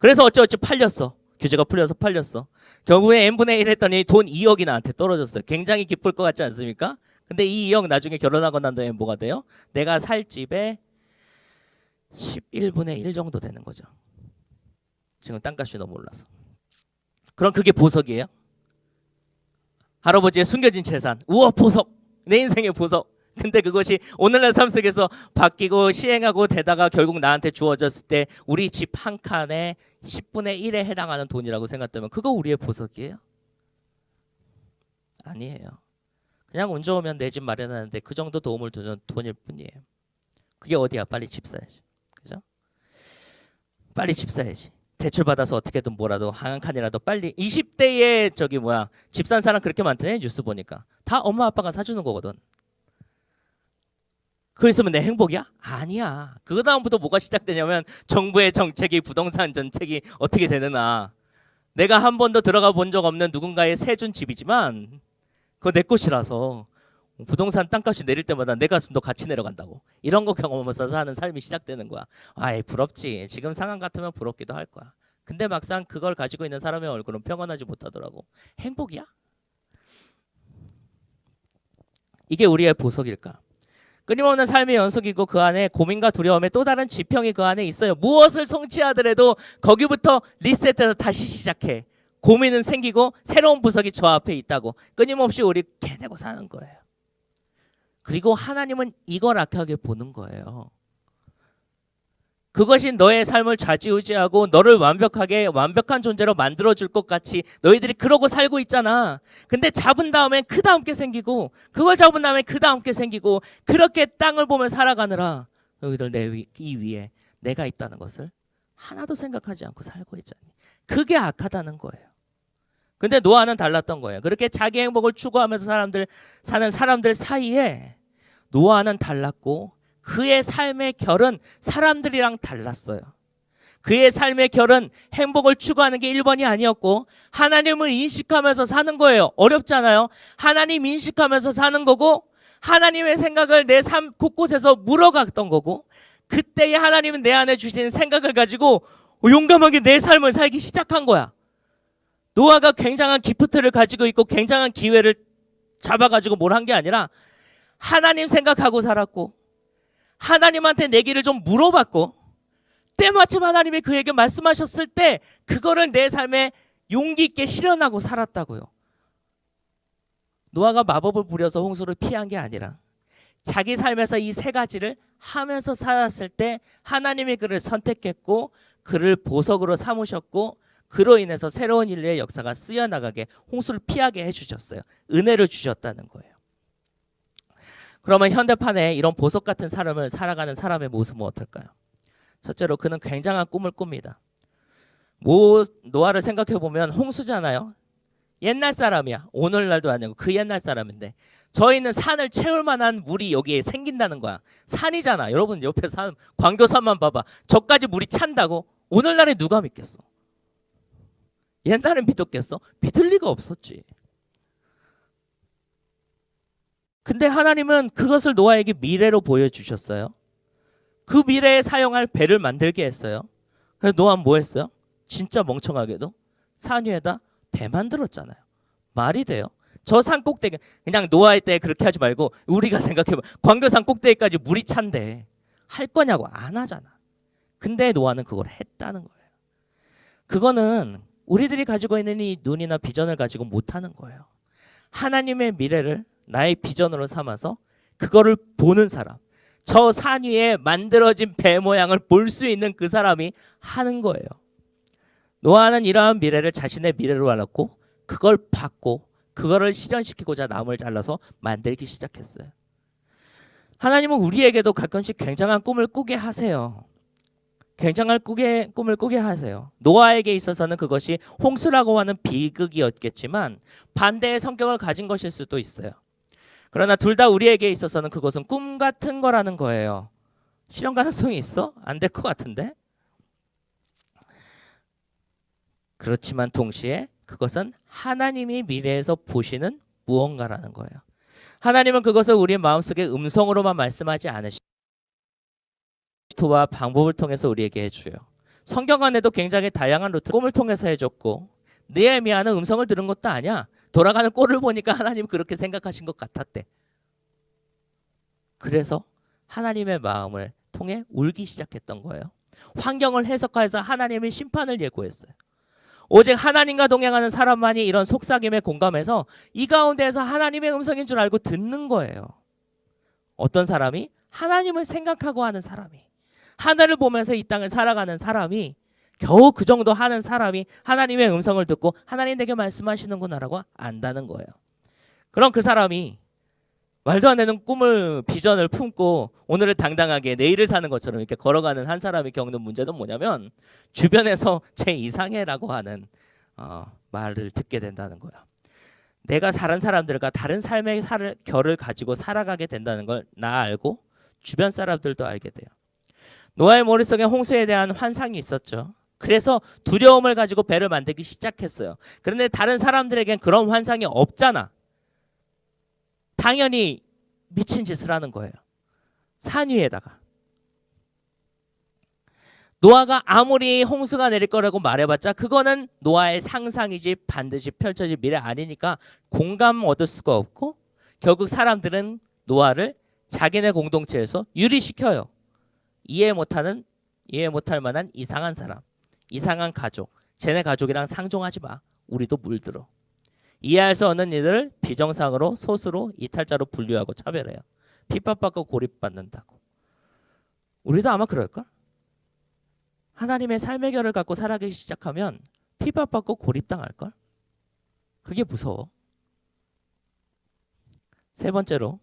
Speaker 1: 그래서 어찌어찌 팔렸어. 규제가 풀려서 팔렸어. 결국에 n분의 1 했더니 돈 2억이 나한테 떨어졌어요. 굉장히 기쁠 것 같지 않습니까? 근데 이 2억 나중에 결혼하고 난 다음에 뭐가 돼요? 내가 살 집에 11분의 1 정도 되는 거죠. 지금 땅값이 너무 올라서. 그럼 그게 보석이에요? 할아버지의 숨겨진 재산. 우와, 보석. 내 인생의 보석. 근데 그것이 오늘날 삶 속에서 바뀌고 시행하고 되다가 결국 나한테 주어졌을 때 우리 집 한 칸에 10분의 1에 해당하는 돈이라고 생각되면 그거 우리의 보석이에요? 아니에요. 그냥 운 좋으면 내 집 마련하는데 그 정도 도움을 주는 돈일 뿐이에요. 그게 어디야? 빨리 집 사야지. 그죠? 빨리 집 사야지. 대출 받아서 어떻게든 뭐라도 한 칸이라도 빨리. 20대에 저기 뭐야, 집 산 사람 그렇게 많더네. 뉴스 보니까 다 엄마 아빠가 사주는 거거든. 그거 있으면 내 행복이야? 아니야. 그 다음부터 뭐가 시작되냐면 정부의 정책이, 부동산 정책이 어떻게 되느냐. 내가 한 번도 들어가 본 적 없는 누군가의 세준 집이지만 그거 내 것이라서 부동산 땅값이 내릴 때마다 내 가슴도 같이 내려간다고. 이런 거 경험하면서 사는 삶이 시작되는 거야. 아이, 부럽지. 지금 상황 같으면 부럽기도 할 거야. 근데 막상 그걸 가지고 있는 사람의 얼굴은 평온하지 못하더라고. 행복이야? 이게 우리의 보석일까? 끊임없는 삶의 연속이고 그 안에 고민과 두려움의 또 다른 지평이 그 안에 있어요. 무엇을 성취하더라도 거기부터 리셋해서 다시 시작해. 고민은 생기고 새로운 보석이 저 앞에 있다고. 끊임없이 우리 캐내고 사는 거예요. 그리고 하나님은 이걸 악하게 보는 거예요. 그것이 너의 삶을 좌지우지하고 너를 완벽한 존재로 만들어줄 것 같이 너희들이 그러고 살고 있잖아. 근데 잡은 다음엔 그 다음 게 생기고 그걸 잡은 다음에 그 다음 게 생기고 그렇게 땅을 보며 살아가느라 너희들 이 위에 내가 있다는 것을 하나도 생각하지 않고 살고 있잖니. 그게 악하다는 거예요. 근데 노아는 달랐던 거예요. 그렇게 자기 행복을 추구하면서 사는 사람들 사이에 노아는 달랐고 그의 삶의 결은 사람들이랑 달랐어요. 그의 삶의 결은 행복을 추구하는 게 1번이 아니었고 하나님을 인식하면서 사는 거예요. 어렵잖아요. 하나님 인식하면서 사는 거고 하나님의 생각을 내 삶 곳곳에서 물어갔던 거고 그때에 하나님은 내 안에 주신 생각을 가지고 용감하게 내 삶을 살기 시작한 거야. 노아가 굉장한 기프트를 가지고 있고 굉장한 기회를 잡아가지고 뭘 한 게 아니라 하나님 생각하고 살았고 하나님한테 내 길을 좀 물어봤고 때마침 하나님이 그에게 말씀하셨을 때 그거를 내 삶에 용기 있게 실현하고 살았다고요. 노아가 마법을 부려서 홍수를 피한 게 아니라 자기 삶에서 이 세 가지를 하면서 살았을 때 하나님이 그를 선택했고 그를 보석으로 삼으셨고 그로 인해서 새로운 인류의 역사가 쓰여나가게 홍수를 피하게 해주셨어요. 은혜를 주셨다는 거예요. 그러면 현대판에 이런 보석 같은 삶을 살아가는 사람의 모습은 어떨까요? 첫째로 그는 굉장한 꿈을 꿉니다. 노아를 생각해 보면 홍수잖아요. 옛날 사람이야. 오늘날도 아니고 그 옛날 사람인데 저희는 산을 채울 만한 물이 여기에 생긴다는 거야. 산이잖아. 여러분 옆에 산 광교산만 봐봐. 저까지 물이 찬다고? 오늘날에 누가 믿겠어? 옛날엔 믿었겠어? 믿을 리가 없었지. 근데 하나님은 그것을 노아에게 미래로 보여주셨어요. 그 미래에 사용할 배를 만들게 했어요. 그래서 노아는 뭐 했어요? 진짜 멍청하게도 산 위에다 배 만들었잖아요. 말이 돼요? 저 산 꼭대기 그냥 노아의 때 그렇게 하지 말고 우리가 생각해봐. 광교산 꼭대기까지 물이 찬데 할 거냐고 안 하잖아. 근데 노아는 그걸 했다는 거예요. 그거는 우리들이 가지고 있는 이 눈이나 비전을 가지고 못하는 거예요. 하나님의 미래를 나의 비전으로 삼아서 그거를 보는 사람, 저 산 위에 만들어진 배 모양을 볼 수 있는 그 사람이 하는 거예요. 노아는 이러한 미래를 자신의 미래로 알았고 그걸 받고 그거를 실현시키고자 나무를 잘라서 만들기 시작했어요. 하나님은 우리에게도 가끔씩 굉장한 꿈을 꾸게 하세요. 굉장한 꿈을 꾸게 하세요. 노아에게 있어서는 그것이 홍수라고 하는 비극이었겠지만 반대의 성격을 가진 것일 수도 있어요. 그러나 둘 다 우리에게 있어서는 그것은 꿈 같은 거라는 거예요. 실현 가능성이 있어? 안 될 것 같은데? 그렇지만 동시에 그것은 하나님이 미래에서 보시는 무언가라는 거예요. 하나님은 그것을 우리의 마음속에 음성으로만 말씀하지 않으시고 와 방법을 통해서 우리에게 해줘요. 성경 안에도 굉장히 다양한 루트 꿈을 통해서 해줬고 느헤미야는 음성을 들은 것도 아니야. 돌아가는 꼴을 보니까 하나님 그렇게 생각하신 것 같았대. 그래서 하나님의 마음을 통해 울기 시작했던 거예요. 환경을 해석해서 하나님의 심판을 예고했어요. 오직 하나님과 동행하는 사람만이 이런 속삭임에 공감해서 이 가운데에서 하나님의 음성인 줄 알고 듣는 거예요. 어떤 사람이? 하나님을 생각하고 하는 사람이, 하늘을 보면서 이 땅을 살아가는 사람이, 겨우 그 정도 하는 사람이 하나님의 음성을 듣고 하나님 내게 말씀하시는구나라고 안다는 거예요. 그럼 그 사람이 말도 안 되는 꿈을, 비전을 품고 오늘을 당당하게 내일을 사는 것처럼 이렇게 걸어가는 한 사람이 겪는 문제는 뭐냐면 주변에서 쟤 이상해라고 하는 말을 듣게 된다는 거예요. 내가 다른 사람들과 다른 삶의 결을 가지고 살아가게 된다는 걸 나 알고 주변 사람들도 알게 돼요. 노아의 머릿속에 홍수에 대한 환상이 있었죠. 그래서 두려움을 가지고 배를 만들기 시작했어요. 그런데 다른 사람들에겐 그런 환상이 없잖아. 당연히 미친 짓을 하는 거예요. 산 위에다가. 노아가 아무리 홍수가 내릴 거라고 말해봤자 그거는 노아의 상상이지 반드시 펼쳐질 미래 아니니까 공감 얻을 수가 없고 결국 사람들은 노아를 자기네 공동체에서 유리시켜요. 이해 못할 만한 이상한 사람, 이상한 가족, 쟤네 가족이랑 상종하지 마. 우리도 물들어. 이해할 수 없는 이들을 비정상으로, 소수로, 이탈자로 분류하고 차별해요. 핍박받고 고립받는다고. 우리도 아마 그럴걸? 하나님의 삶의 결을 갖고 살아가기 시작하면 핍박받고 고립당할걸? 그게 무서워. 세 번째로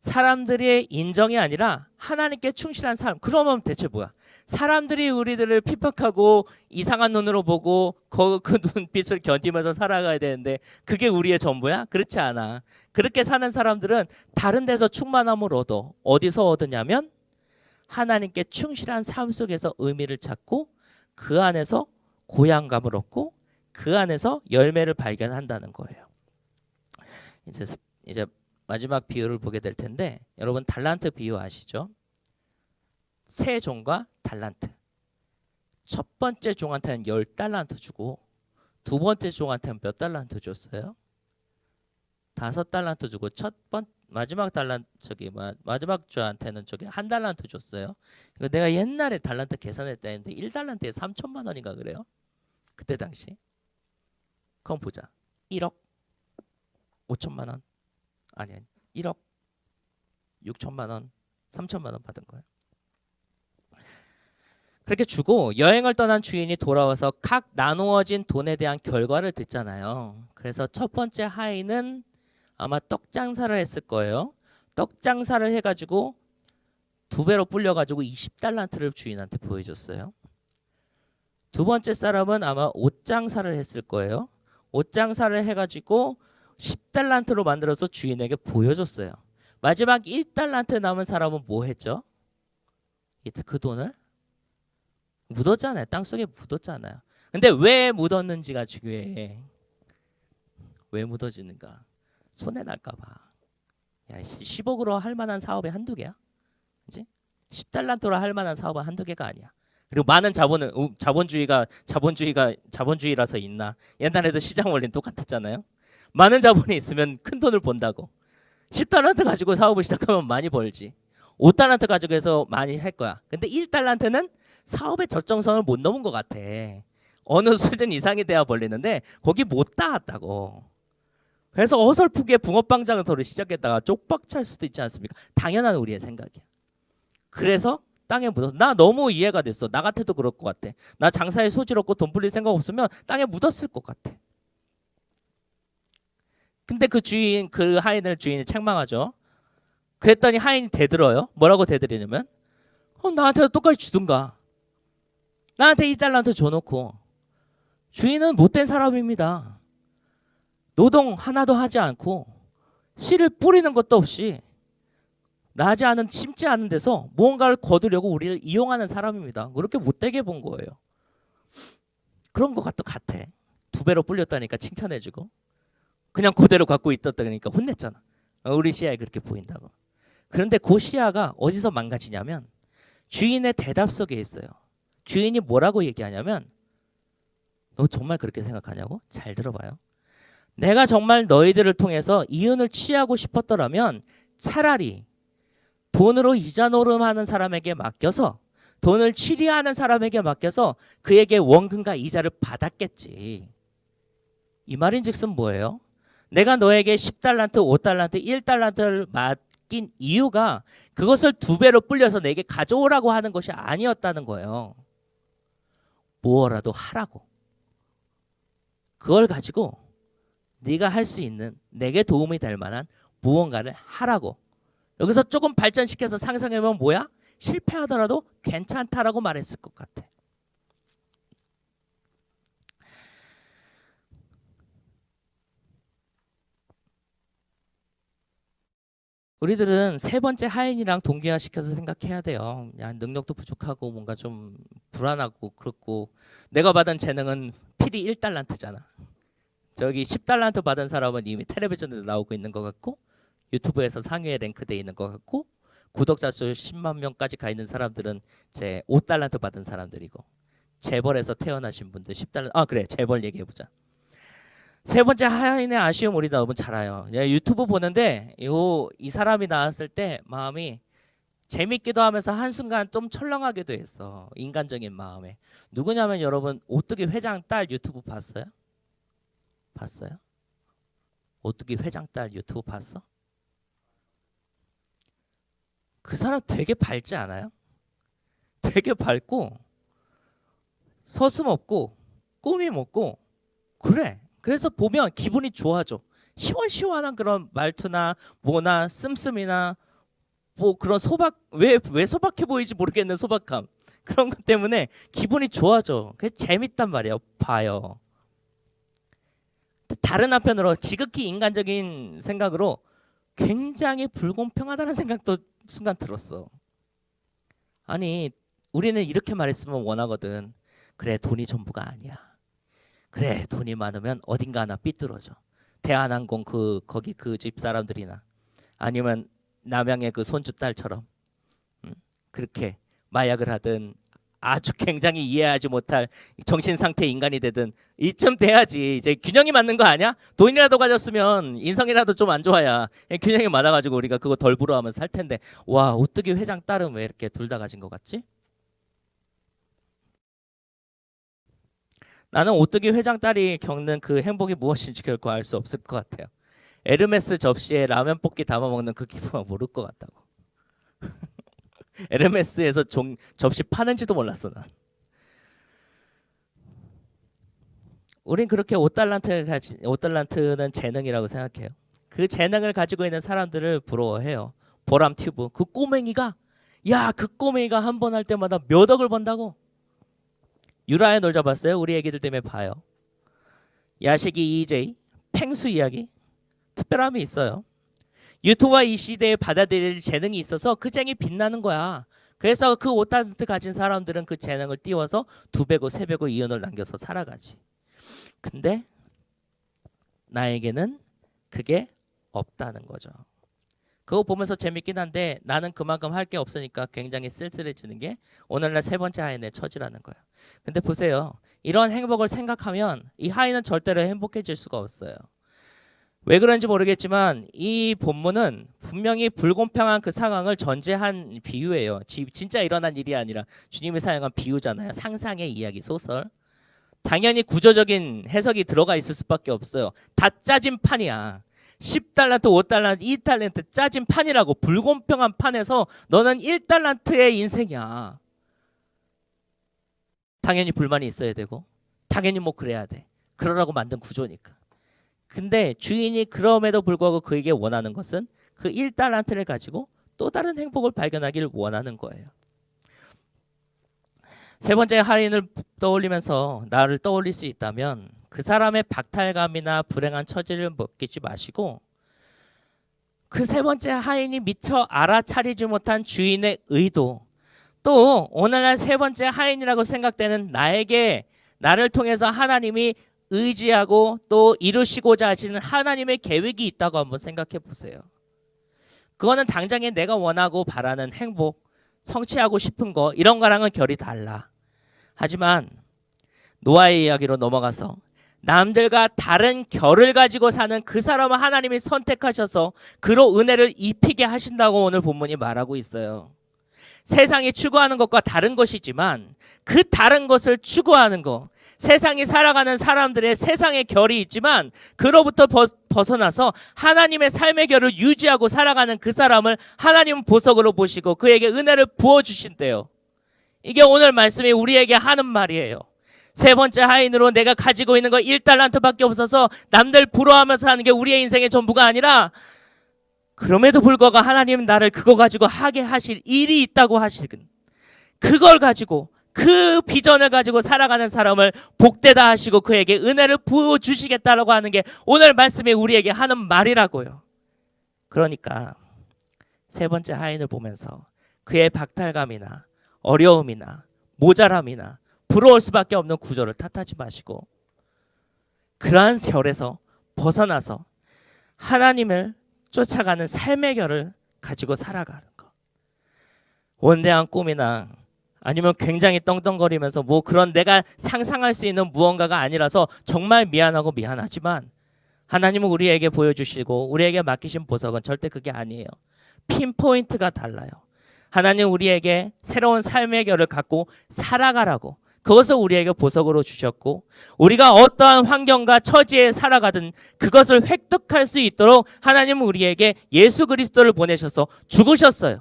Speaker 1: 사람들의 인정이 아니라 하나님께 충실한 삶. 그러면 대체 뭐야? 사람들이 우리들을 핍박하고 이상한 눈으로 보고 그 눈빛을 견디면서 살아가야 되는데 그게 우리의 전부야? 그렇지 않아. 그렇게 사는 사람들은 다른 데서 충만함을 얻어. 어디서 얻으냐면 하나님께 충실한 삶 속에서 의미를 찾고 그 안에서 고향감을 얻고 그 안에서 열매를 발견한다는 거예요. 이제 마지막 비유를 보게 될 텐데 여러분 달란트 비유 아시죠? 세 종과 달란트. 첫 번째 종한테는 10달란트 주고 두 번째 종한테는 몇 달란트 줬어요? 5달란트 주고 마지막 주한테는 1달란트 줬어요. 이거 내가 옛날에 달란트 계산했다 했는데 1달란트에 3천만 원인가 그래요? 그때 당시. 그럼 보자. 1억 5천만 원. 아니 1억 6천만 원, 3천만 원 받은 거예요. 그렇게 주고 여행을 떠난 주인이 돌아와서 각 나누어진 돈에 대한 결과를 듣잖아요. 그래서 첫 번째 하인은 아마 떡 장사를 했을 거예요. 떡 장사를 해가지고 2배로 불려가지고 20달란트를 주인한테 보여줬어요. 두 번째 사람은 아마 옷 장사를 했을 거예요. 옷 장사를 해가지고 10달란트로 만들어서 주인에게 보여줬어요. 마지막 1달란트 남은 사람은 뭐 했죠? 그 돈을 묻었잖아요. 땅속에 묻었잖아요. 근데 왜 묻었는지가 중요해. 왜 묻어지는가? 손해 날까 봐. 야, 10억으로 할 만한 사업이 한두 개야? 그지? 10달란트로 할 만한 사업은 한두 개가 아니야. 그리고 많은 자본은 자본주의라서 있나? 옛날에도 시장 원리는 똑같았잖아요. 많은 자본이 있으면 큰 돈을 번다고. 10달란트 가지고 사업을 시작하면 많이 벌지. 5달란트 가지고 해서 많이 할 거야. 근데 1달란트는 사업의 절정선을 못 넘은 것 같아. 어느 수준 이상이 돼야 벌리는데 거기 못 닿았다고. 그래서 어설프게 붕어빵장터를 시작했다가 쪽박찰 수도 있지 않습니까? 당연한 우리의 생각이야. 그래서 땅에 묻어서 나 너무 이해가 됐어. 나 같아도 그럴 것 같아. 나 장사에 소질 없고 돈 불릴 생각 없으면 땅에 묻었을 것 같아. 근데 그 하인을 주인이 책망하죠. 그랬더니 하인이 대들어요. 뭐라고 대들이냐면 나한테도 똑같이 주든가. 나한테 2달란트 줘놓고. 주인은 못된 사람입니다. 노동 하나도 하지 않고 씨를 뿌리는 것도 없이 심지 않은 데서 무언가를 거두려고 우리를 이용하는 사람입니다. 그렇게 못되게 본 거예요. 그런 것 같아. 2배로 불렸다니까 칭찬해주고 그냥 그대로 갖고 있었다니까 혼냈잖아. 우리 시야에 그렇게 보인다고. 그런데 그 시야가 어디서 망가지냐면 주인의 대답 속에 있어요. 주인이 뭐라고 얘기하냐면 너 정말 그렇게 생각하냐고? 잘 들어봐요. 내가 정말 너희들을 통해서 이윤을 취하고 싶었더라면 차라리 돈으로 이자 노름하는 사람에게 맡겨서 돈을 취리하는 사람에게 맡겨서 그에게 원금과 이자를 받았겠지. 이 말인즉슨 뭐예요? 내가 너에게 10달란트, 5달란트, 1달란트를 맡긴 이유가 그것을 2배로 불려서 내게 가져오라고 하는 것이 아니었다는 거예요. 무엇라도 하라고. 그걸 가지고 네가 할 수 있는 내게 도움이 될 만한 무언가를 하라고. 여기서 조금 발전시켜서 상상해보면 뭐야? 실패하더라도 괜찮다라고 말했을 것 같아. 우리들은 세 번째 하인이랑 동기화시켜서 생각해야 돼요. 야, 능력도 부족하고 뭔가 좀 불안하고 그렇고 내가 받은 재능은 필히 1달란트잖아. 저기 10달란트 받은 사람은 이미 텔레비전에 나오고 있는 것 같고 유튜브에서 상위에 랭크돼 있는 것 같고 구독자 수 10만 명까지 가 있는 사람들은 제 5달란트 받은 사람들이고 재벌에서 태어나신 분들 10달란트 그래 재벌 얘기해보자. 세 번째 하인의 아쉬움 우리 너무 잘 알아요. 유튜브 보는데 이 사람이 나왔을 때 마음이 재밌기도 하면서 한순간 좀 철렁하기도 했어. 인간적인 마음에. 누구냐면 여러분 오뚜기 회장 딸 유튜브 봤어요? 봤어요? 오뚜기 회장 딸 유튜브 봤어? 그 사람 되게 밝지 않아요? 되게 밝고 서슴없고 꾸밈 없고 그래. 그래서 보면 기분이 좋아져. 시원시원한 그런 말투나 뭐나 씀씀이나 뭐 그런 소박 왜 소박해 보이지 모르겠는 소박함 그런 것 때문에 기분이 좋아져. 그래서 재밌단 말이에요. 봐요. 다른 한편으로 지극히 인간적인 생각으로 굉장히 불공평하다는 생각도 순간 들었어. 아니 우리는 이렇게 말했으면 원하거든. 그래 돈이 전부가 아니야. 그래 돈이 많으면 어딘가 하나 삐뚤어져. 대한항공 거기 그 집 사람들이나 아니면 남양의 그 손주 딸처럼 그렇게 마약을 하든 아주 굉장히 이해하지 못할 정신 상태 인간이 되든 이쯤 돼야지. 이제 균형이 맞는 거 아니야? 돈이라도 가졌으면 인성이라도 좀 안 좋아야 균형이 맞아가지고 우리가 그거 덜 부러워하면 살 텐데 와 오뚜기 회장 딸은 왜 이렇게 둘 다 가진 것 같지? 나는 오뚜기 회장 딸이 겪는 그 행복이 무엇인지 결코 알 수 없을 것 같아요. 에르메스 접시에 라면 볶이 담아 먹는 그 기분을 모를 것 같다고. 에르메스에서 접시 파는지도 몰랐어 난. 우린 그렇게 5달란트는 재능이라고 생각해요. 그 재능을 가지고 있는 사람들을 부러워해요. 보람 튜브 그 꼬맹이가 그 꼬맹이가 한 번 할 때마다 몇 억을 번다고. 유라의 놀자 봤어요? 우리 애기들 때문에 봐요. 야식이 EJ 펭수 이야기 특별함이 있어요. 유튜브와 이 시대에 받아들일 재능이 있어서 그 쟁이 빛나는 거야. 그래서 그 5달란트 가진 사람들은 그 재능을 띄워서 2배고 3배고 이윤을 남겨서 살아가지. 근데 나에게는 그게 없다는 거죠. 그거 보면서 재밌긴 한데 나는 그만큼 할 게 없으니까 굉장히 쓸쓸해지는 게 오늘날 세 번째 하인의 처지라는 거예요. 근데 보세요. 이런 행복을 생각하면 이 하인은 절대로 행복해질 수가 없어요. 왜 그런지 모르겠지만 이 본문은 분명히 불공평한 그 상황을 전제한 비유예요. 진짜 일어난 일이 아니라 주님이 사용한 비유잖아요. 상상의 이야기 소설. 당연히 구조적인 해석이 들어가 있을 수밖에 없어요. 다 짜진 판이야. 10달란트, 5달란트, 2달란트 짜진 판이라고. 불공평한 판에서 너는 1달란트의 인생이야. 당연히 불만이 있어야 되고 당연히 뭐 그래야 돼. 그러라고 만든 구조니까. 근데 주인이 그럼에도 불구하고 그에게 원하는 것은 그 1달란트를 가지고 또 다른 행복을 발견하기를 원하는 거예요. 세 번째 하인을 떠올리면서 나를 떠올릴 수 있다면 그 사람의 박탈감이나 불행한 처지를 먹기지 마시고 그 세 번째 하인이 미처 알아차리지 못한 주인의 의도, 또 오늘날 세 번째 하인이라고 생각되는 나를 통해서 하나님이 의지하고 또 이루시고자 하시는 하나님의 계획이 있다고 한번 생각해 보세요. 그거는 당장에 내가 원하고 바라는 행복, 성취하고 싶은 거 이런 거랑은 결이 달라. 하지만 노아의 이야기로 넘어가서 남들과 다른 결을 가지고 사는 그 사람을 하나님이 선택하셔서 그로 은혜를 입히게 하신다고 오늘 본문이 말하고 있어요. 세상이 추구하는 것과 다른 것이지만 그 다른 것을 추구하는 것, 세상이 살아가는 사람들의 세상의 결이 있지만 그로부터 벗어나서 하나님의 삶의 결을 유지하고 살아가는 그 사람을 하나님은 보석으로 보시고 그에게 은혜를 부어주신대요. 이게 오늘 말씀이 우리에게 하는 말이에요. 세 번째 하인으로 내가 가지고 있는 거 1달란트밖에 없어서 남들 부러워하면서 하는 게 우리의 인생의 전부가 아니라, 그럼에도 불구하고 하나님은 나를 그거 가지고 하게 하실 일이 있다고 하시건 그걸 가지고 그 비전을 가지고 살아가는 사람을 복되다 하시고 그에게 은혜를 부어주시겠다라고 하는 게 오늘 말씀이 우리에게 하는 말이라고요. 그러니까 세 번째 하인을 보면서 그의 박탈감이나 어려움이나 모자람이나 부러울 수밖에 없는 구조를 탓하지 마시고 그러한 결에서 벗어나서 하나님을 쫓아가는 삶의 결을 가지고 살아가는 것. 원대한 꿈이나 아니면 굉장히 떵떵거리면서 뭐 그런 내가 상상할 수 있는 무언가가 아니라서 정말 미안하고 미안하지만 하나님은 우리에게 보여주시고 우리에게 맡기신 보석은 절대 그게 아니에요. 핀포인트가 달라요. 하나님 우리에게 새로운 삶의 결을 갖고 살아가라고 그것을 우리에게 보석으로 주셨고 우리가 어떠한 환경과 처지에 살아가든 그것을 획득할 수 있도록 하나님은 우리에게 예수 그리스도를 보내셔서 죽으셨어요.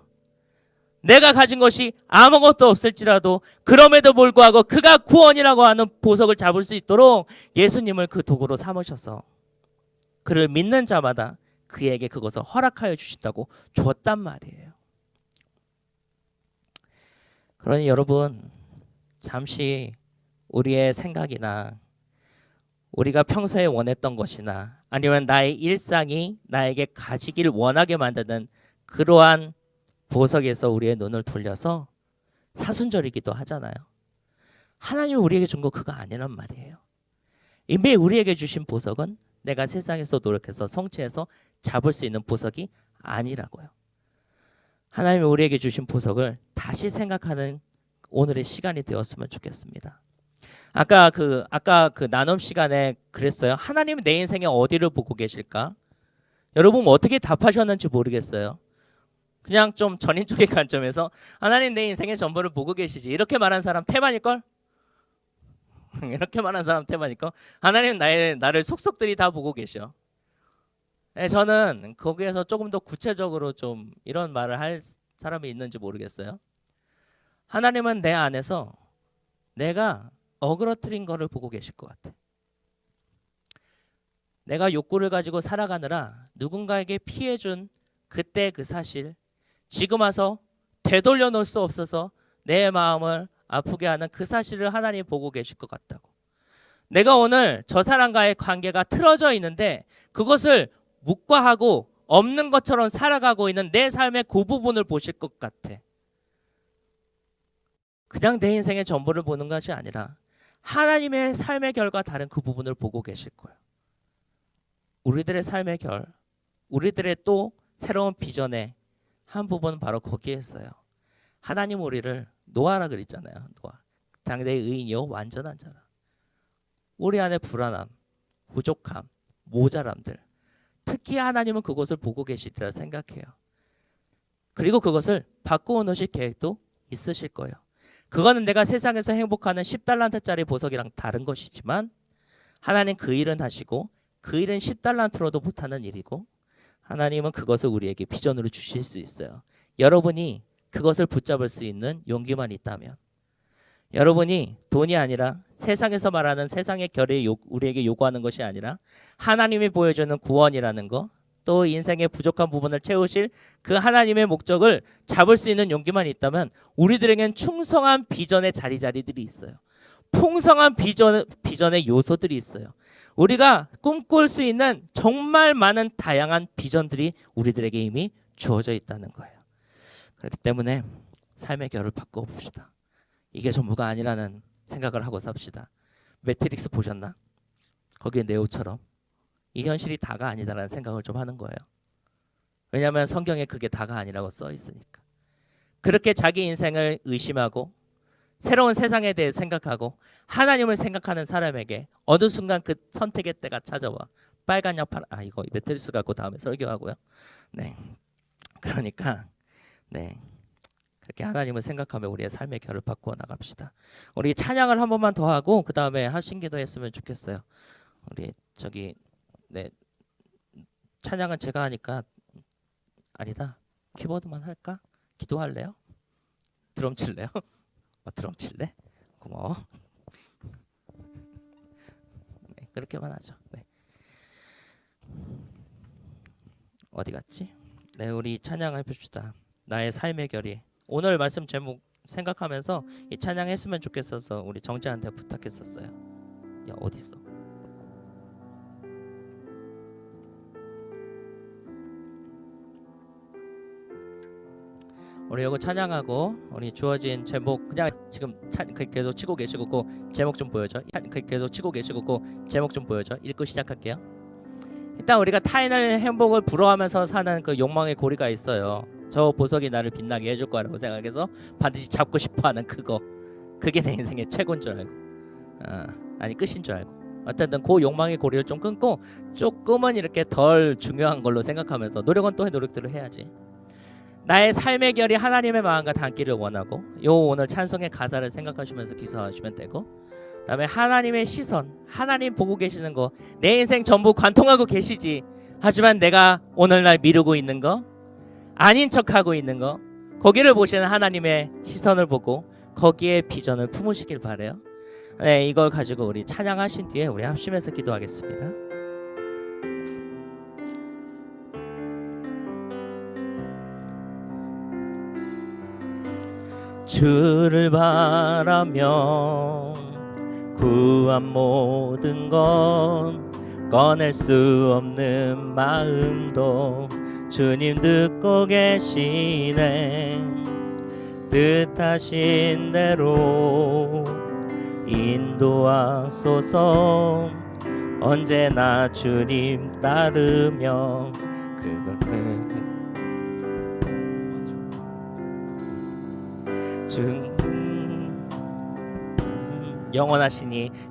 Speaker 1: 내가 가진 것이 아무것도 없을지라도 그럼에도 불구하고 그가 구원이라고 하는 보석을 잡을 수 있도록 예수님을 그 도구로 삼으셔서 그를 믿는 자마다 그에게 그것을 허락하여 주신다고 주었단 말이에요. 그러니 여러분 잠시 우리의 생각이나 우리가 평소에 원했던 것이나 아니면 나의 일상이 나에게 가지길 원하게 만드는 그러한 보석에서 우리의 눈을 돌려서 사순절이기도 하잖아요. 하나님이 우리에게 준 거 그거 아니란 말이에요. 이미 우리에게 주신 보석은 내가 세상에서 노력해서 성취해서 잡을 수 있는 보석이 아니라고요. 하나님이 우리에게 주신 보석을 다시 생각하는 오늘의 시간이 되었으면 좋겠습니다. 아까 그 나눔 시간에 그랬어요. 하나님이 내 인생에 어디를 보고 계실까? 여러분 어떻게 답하셨는지 모르겠어요. 그냥 좀 전인적인 관점에서 하나님 내 인생의 전부를 보고 계시지 이렇게 말한 사람 태반일걸? 이렇게 말한 사람 태반일걸? 하나님 나를 속속들이 다 보고 계셔. 네, 저는 거기에서 조금 더 구체적으로 좀 이런 말을 할 사람이 있는지 모르겠어요. 하나님은 내 안에서 내가 어그러뜨린 거를 보고 계실 것 같아. 내가 욕구를 가지고 살아가느라 누군가에게 피해준 그때 그 사실 지금 와서 되돌려 놓을 수 없어서 내 마음을 아프게 하는 그 사실을 하나님이 보고 계실 것 같다고. 내가 오늘 저 사람과의 관계가 틀어져 있는데 그것을 묵과하고 없는 것처럼 살아가고 있는 내 삶의 그 부분을 보실 것 같아. 그냥 내 인생의 전부를 보는 것이 아니라 하나님의 삶의 결과 다른 그 부분을 보고 계실 거예요. 우리들의 삶의 결, 우리들의 또 새로운 비전의 한 부분은 바로 거기에 있어요. 하나님 우리를 노아라 그랬잖아요. 노아. 당대의 의인이요 완전한 자라. 우리 안에 불안함, 부족함, 모자람들. 특히 하나님은 그것을 보고 계시리라 생각해요. 그리고 그것을 바꾸어 놓으실 계획도 있으실 거예요. 그거는 내가 세상에서 행복하는 10달란트짜리 보석이랑 다른 것이지만 하나님 그 일은 하시고 그 일은 10달란트로도 못하는 일이고 하나님은 그것을 우리에게 비전으로 주실 수 있어요. 여러분이 그것을 붙잡을 수 있는 용기만 있다면 여러분이 돈이 아니라 세상에서 말하는 세상의 결이 우리에게 요구하는 것이 아니라 하나님이 보여주는 구원이라는 거 또 인생의 부족한 부분을 채우실 그 하나님의 목적을 잡을 수 있는 용기만 있다면 우리들에겐 충성한 비전의 자리들이 있어요. 풍성한 비전의 요소들이 있어요. 우리가 꿈꿀 수 있는 정말 많은 다양한 비전들이 우리들에게 이미 주어져 있다는 거예요. 그렇기 때문에 삶의 결을 바꿔 봅시다. 이게 전부가 아니라는 생각을 하고 삽시다. 매트릭스 보셨나? 거기에 네오처럼 이 현실이 다가 아니다라는 생각을 좀 하는 거예요. 왜냐하면 성경에 그게 다가 아니라고 써 있으니까. 그렇게 자기 인생을 의심하고 새로운 세상에 대해 생각하고 하나님을 생각하는 사람에게 어느 순간 그 선택의 때가 찾아와. 빨간 약 파란 이거 매트리스 갖고 다음에 설교하고요. 네, 그러니까 네 그렇게 하나님을 생각하며 우리의 삶의 결을 바꾸어 나갑시다. 우리 찬양을 한 번만 더 하고 그 다음에 하신기도 했으면 좋겠어요. 우리 저기 네 찬양은 제가 하니까 아니다. 키보드만 할까? 기도할래요? 드럼 칠래요? 드럼 칠래? 고마워. 네, 그렇게만 하죠. 네. 어디 갔지? 네, 우리 찬양을 해봅시다. 나의 삶의 결이. 오늘 말씀 제목 생각하면서 이 찬양 했으면 좋겠어서 우리 정재한테 부탁했었어요. 야, 어디 있어? 우리 이거 찬양하고 우리 주어진 제목 그냥 지금 계속 치고 계시고 그 제목 좀 보여줘. 계속 치고 계시고 그 제목 좀 보여줘. 읽고 시작할게요. 일단 우리가 타인의 행복을 부러워하면서 사는 그 욕망의 고리가 있어요. 저 보석이 나를 빛나게 해줄 거라고 생각해서 반드시 잡고 싶어하는 그거. 그게 내 인생의 최고인 줄 알고 아니 끝인 줄 알고 어쨌든 그 욕망의 고리를 좀 끊고 조금은 이렇게 덜 중요한 걸로 생각하면서 노력은 또 노력대로 해야지. 나의 삶의 결이 하나님의 마음과 닿기를 원하고 요 오늘 찬송의 가사를 생각하시면서 기도하시면 되고 그다음에 하나님의 시선 하나님 보고 계시는 거 내 인생 전부 관통하고 계시지 하지만 내가 오늘날 미루고 있는 거 아닌 척하고 있는 거 거기를 보시는 하나님의 시선을 보고 거기에 비전을 품으시길 바래요. 네, 이걸 가지고 우리 찬양하신 뒤에 우리 합심해서 기도하겠습니다. 주를 바라며 구한 모든 건 꺼낼 수 없는 마음도 주님 듣고 계시네. 뜻하신 대로 인도하소서. 언제나 주님 따르며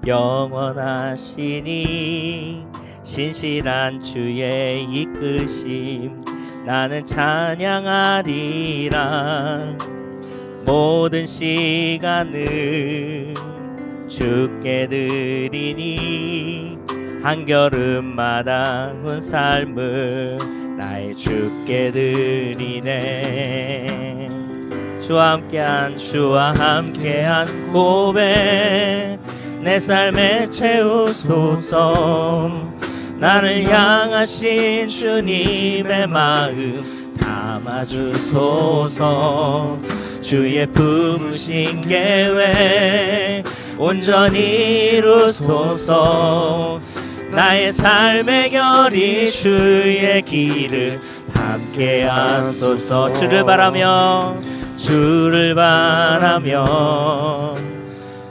Speaker 1: 영원하시니 신실한 주의 이끄심 나는 찬양하리라. 모든 시간을 주께 드리니 한걸음마다 온 삶을 나의 주께 드리네. 주와 함께한 고백 내 삶에 채우소서. 나를 향하신 주님의 마음 담아주소서. 주의 품으신 계획 온전히 이루소서. 나의 삶의 결이 주의 길을 함께 하소서. 주를 바라며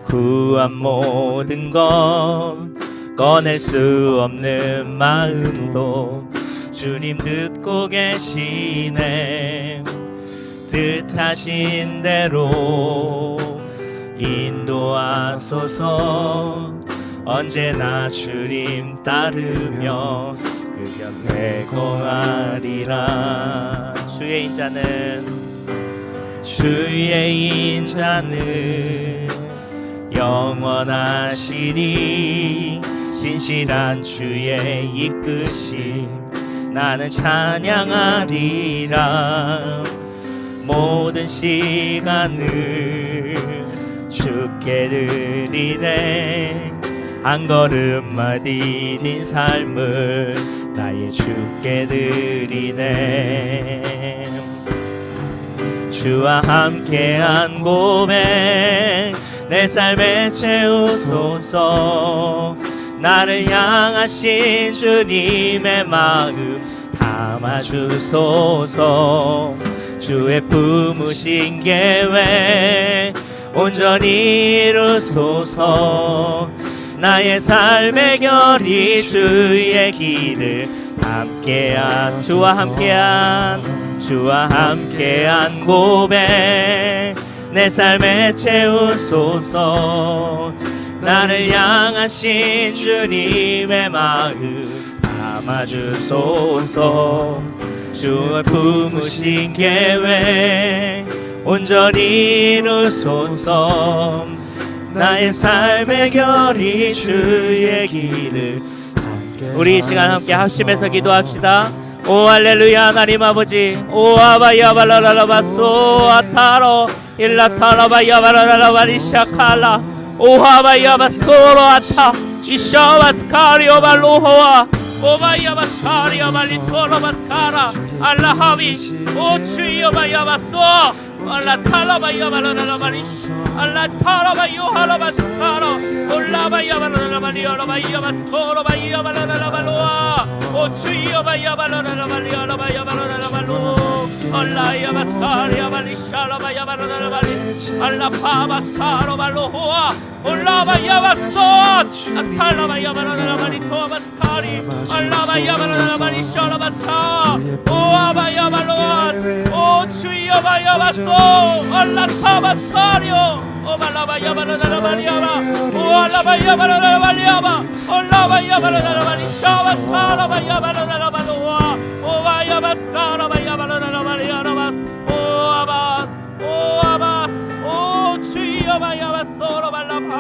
Speaker 1: 구한 모든 건 꺼낼 수 없는 마음도 주님 듣고 계시네. 뜻하신 대로 인도하소서. 언제나 주님 따르며 그 곁에 거하리라. 주의 인자는 영원하시니 신실한 주의 이끄심 나는 찬양하리라. 모든 시간을 주께 드리네. 한 걸음만 디딘 삶을 나의 주께 드리네. 주와 함께한 고백 내 삶에 채우소서. 나를 향하신 주님의 마음 담아주소서. 주의 품으신 계획 온전히 이루소서. 나의 삶의 결이 주의 길을 주와 함께한 고백 내 삶에 채우소서. 나를 향하신 주님의 마음 담아주소서. 주의 품으신 계획 온전히 이루소서. 나의 삶의 결이 주의 길을. 우리 이 시간 함께 합심해서 기도합시다. 오 할렐루야. 하나님 아버지, 오 아바야발라라바소 아타로 일라타라바야발라라바리샤칼라 오하바야바소로 아타 이샤바스카리오발로호아 오바야바스카리오발리토로바스카라 알라하비 오 주여바야바소 알라탈라바야발라라바리시 알라탈라바요하라바스카라 올라바야발라라바리오라바야바스코로바야발라라발로아 오 주여바야발라라바리오라바야발라라발로 알라야바스카리아발리샤라바야발라라바리 알라파바스카로발로호아 올라바야바소 아탈라바야발라라바리토바스카리 알라바야발라라바리샤라바스카 오아바야발로아 오 주여바야바소 알라타바사리오 오발라바야발라라바리아바 오알라바야발라라바리아바 올라바야발라라바리샤바스카라바야발라라발로아 오바야바스카라바야발라라바리아라바스 오아바스 오아바스 오 주여바야바소로발라파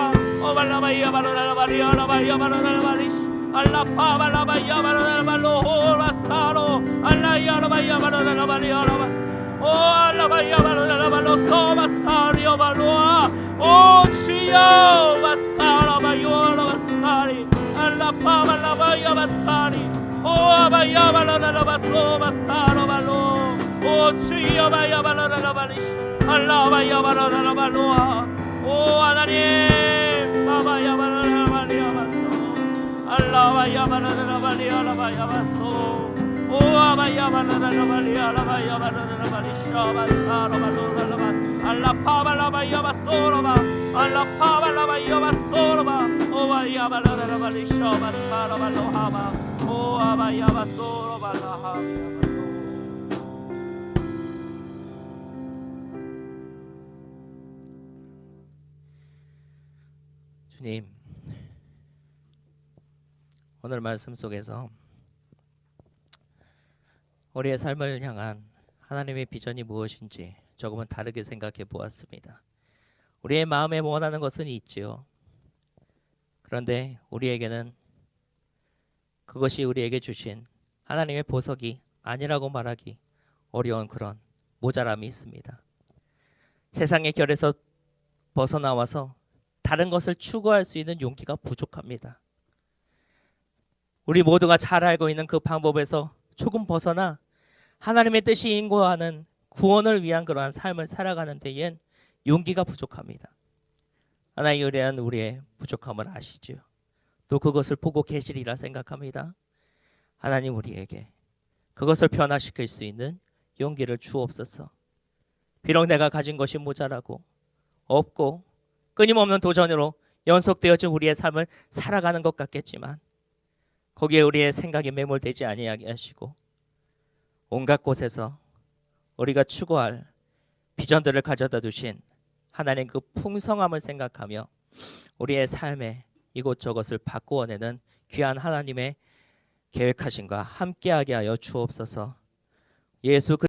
Speaker 1: 오발라바야발라라바리아라바야발라라바리시 알라파발라바야발라라발로호라스카로 알라야라바야발라라바리아라바스 오 알라바야발라라발로소바스카리오발로아 오 주여 바스카라바요라바스카리 알라파발라바야바스카리 오 아바야발라라바소바스카로발로 오 주여 바야발라라바리시 알라바야발라라발로아 오 하나님 바바야발라라바리아바소 알라바야발라라바리아라바야바소 오 아바야발라라바리아라바야발라라바리샤바스카로발로라라바 알라파발라바야바소로바 알라파발라바야바소로바 오바야발라라바리샤바스카로발로하바 오 아바야바소로발라하비야발로. 주님, 오늘 말씀 속에서 우리의 삶을 향한 하나님의 비전이 무엇인지 조금은 다르게 생각해 보았습니다. 우리의 마음에 원하는 것은 있지요. 그런데 우리에게는 그것이 우리에게 주신 하나님의 보석이 아니라고 말하기 어려운 그런 모자람이 있습니다. 세상의 결에서 벗어나와서 다른 것을 추구할 수 있는 용기가 부족합니다. 우리 모두가 잘 알고 있는 그 방법에서 조금 벗어나 하나님의 뜻이 인고하는 구원을 위한 그러한 삶을 살아가는 데엔 용기가 부족합니다. 하나님에 대한 우리의 부족함을 아시죠. 또 그것을 보고 계시리라 생각합니다. 하나님 우리에게 그것을 변화시킬 수 있는 용기를 주옵소서. 비록 내가 가진 것이 모자라고 없고 끊임없는 도전으로 연속되어진 우리의 삶을 살아가는 것 같겠지만 거기에 우리의 생각이 매몰되지 아니하게 하시고 온갖 곳에서 우리가 추구할 비전들을 가져다 두신 하나님 그 풍성함을 생각하며 우리의 삶에 이곳저곳을 바꾸어내는 귀한 하나님의 계획하심과 함께하게 하여 주옵소서. 예수